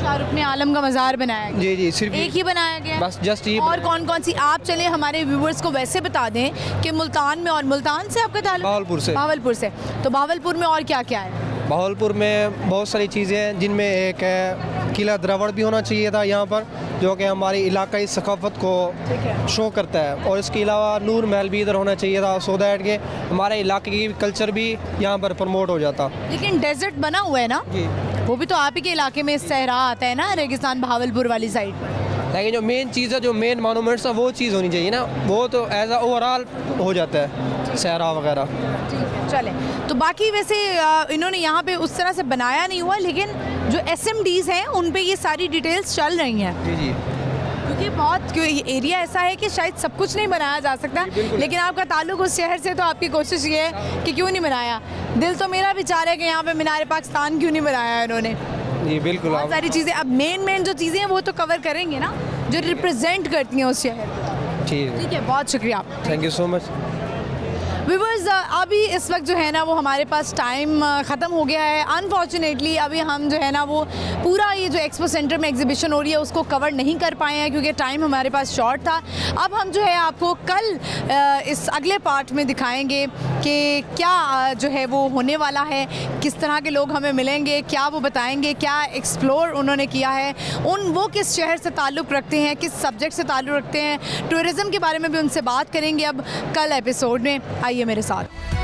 शाहरुख ने आलम का मज़ार बनाया गया। जी जी, सिर्फ एक ही बनाया गया? बस जस्ट ये। और कौन कौन सी? आप चले हमारे व्यूवर्स को वैसे बता दें कि मुल्तान में, और मुल्तान से आपका ताल्लुक? बहावलपुर से। बहावलपुर से। तो बहावलपुर में और क्या क्या है? बहावलपुर में बहुत सारी चीज़ें हैं, जिनमें एक है किला द्रवड़ भी होना चाहिए था यहाँ पर, जो कि हमारी इलाकाई सकाफत को शो करता है। और इसके अलावा नूर महल भी इधर होना चाहिए था, सो दैट के हमारे इलाके की कल्चर भी यहाँ पर प्रमोट हो जाता। लेकिन डेजर्ट बना हुआ है ना? जी। वो भी तो आप ही के इलाके में सहरा आता है ना, रेगिस्तान बहावलपुर वाली साइड पर। लेकिन जो मेन चीज़ है, जो मेन मोनूमेंट्स है, वो चीज़ होनी चाहिए ना, वो तो एज अ ओवरऑल हो जाता है, सहरा वगैरह। चले, तो बाकी वैसे इन्होंने यहाँ पे उस तरह से बनाया नहीं हुआ, लेकिन जो SMDs हैं उन पे ये सारी डिटेल्स चल रही हैं। जी जी। क्योंकि बहुत एरिया ऐसा है कि शायद सब कुछ नहीं बनाया जा सकता, लेकिन आपका ताल्लुक उस शहर से, तो आपकी कोशिश ये है कि क्यों नहीं बनाया। दिल तो मेरा विचार है कि यहाँ पे मीनार पाकिस्तान क्यों नहीं बनाया इन्होंने। जी बिल्कुल। बहुत सारी चीज़ें, अब मेन जो चीज़ें हैं वो तो कवर करेंगे ना, जो रिप्रेजेंट करती हैं उस शहर को। ठीक है, बहुत शुक्रिया आपका। Thank you so much. Viewers, अभी इस वक्त जो है ना वो हमारे पास टाइम ख़त्म हो गया है। अनफॉर्चुनेटली अभी हम जो है ना वो पूरा ये जो एक्सपो सेंटर में एग्जीबिशन हो रही है उसको कवर नहीं कर पाए हैं, क्योंकि टाइम हमारे पास शॉर्ट था। अब हम जो है आपको कल इस अगले पार्ट में दिखाएंगे कि क्या जो है वो होने वाला है, किस तरह के लोग हमें मिलेंगे, क्या वो बताएंगे, क्या एक्सप्लोर उन्होंने किया है, वो किस शहर से ताल्लुक़ रखते हैं, किस सब्जेक्ट से ताल्लुक़ रखते हैं, टूरिज़म के बारे में भी उनसे बात करेंगे अब कल एपिसोड में। आइए मेरे साथ।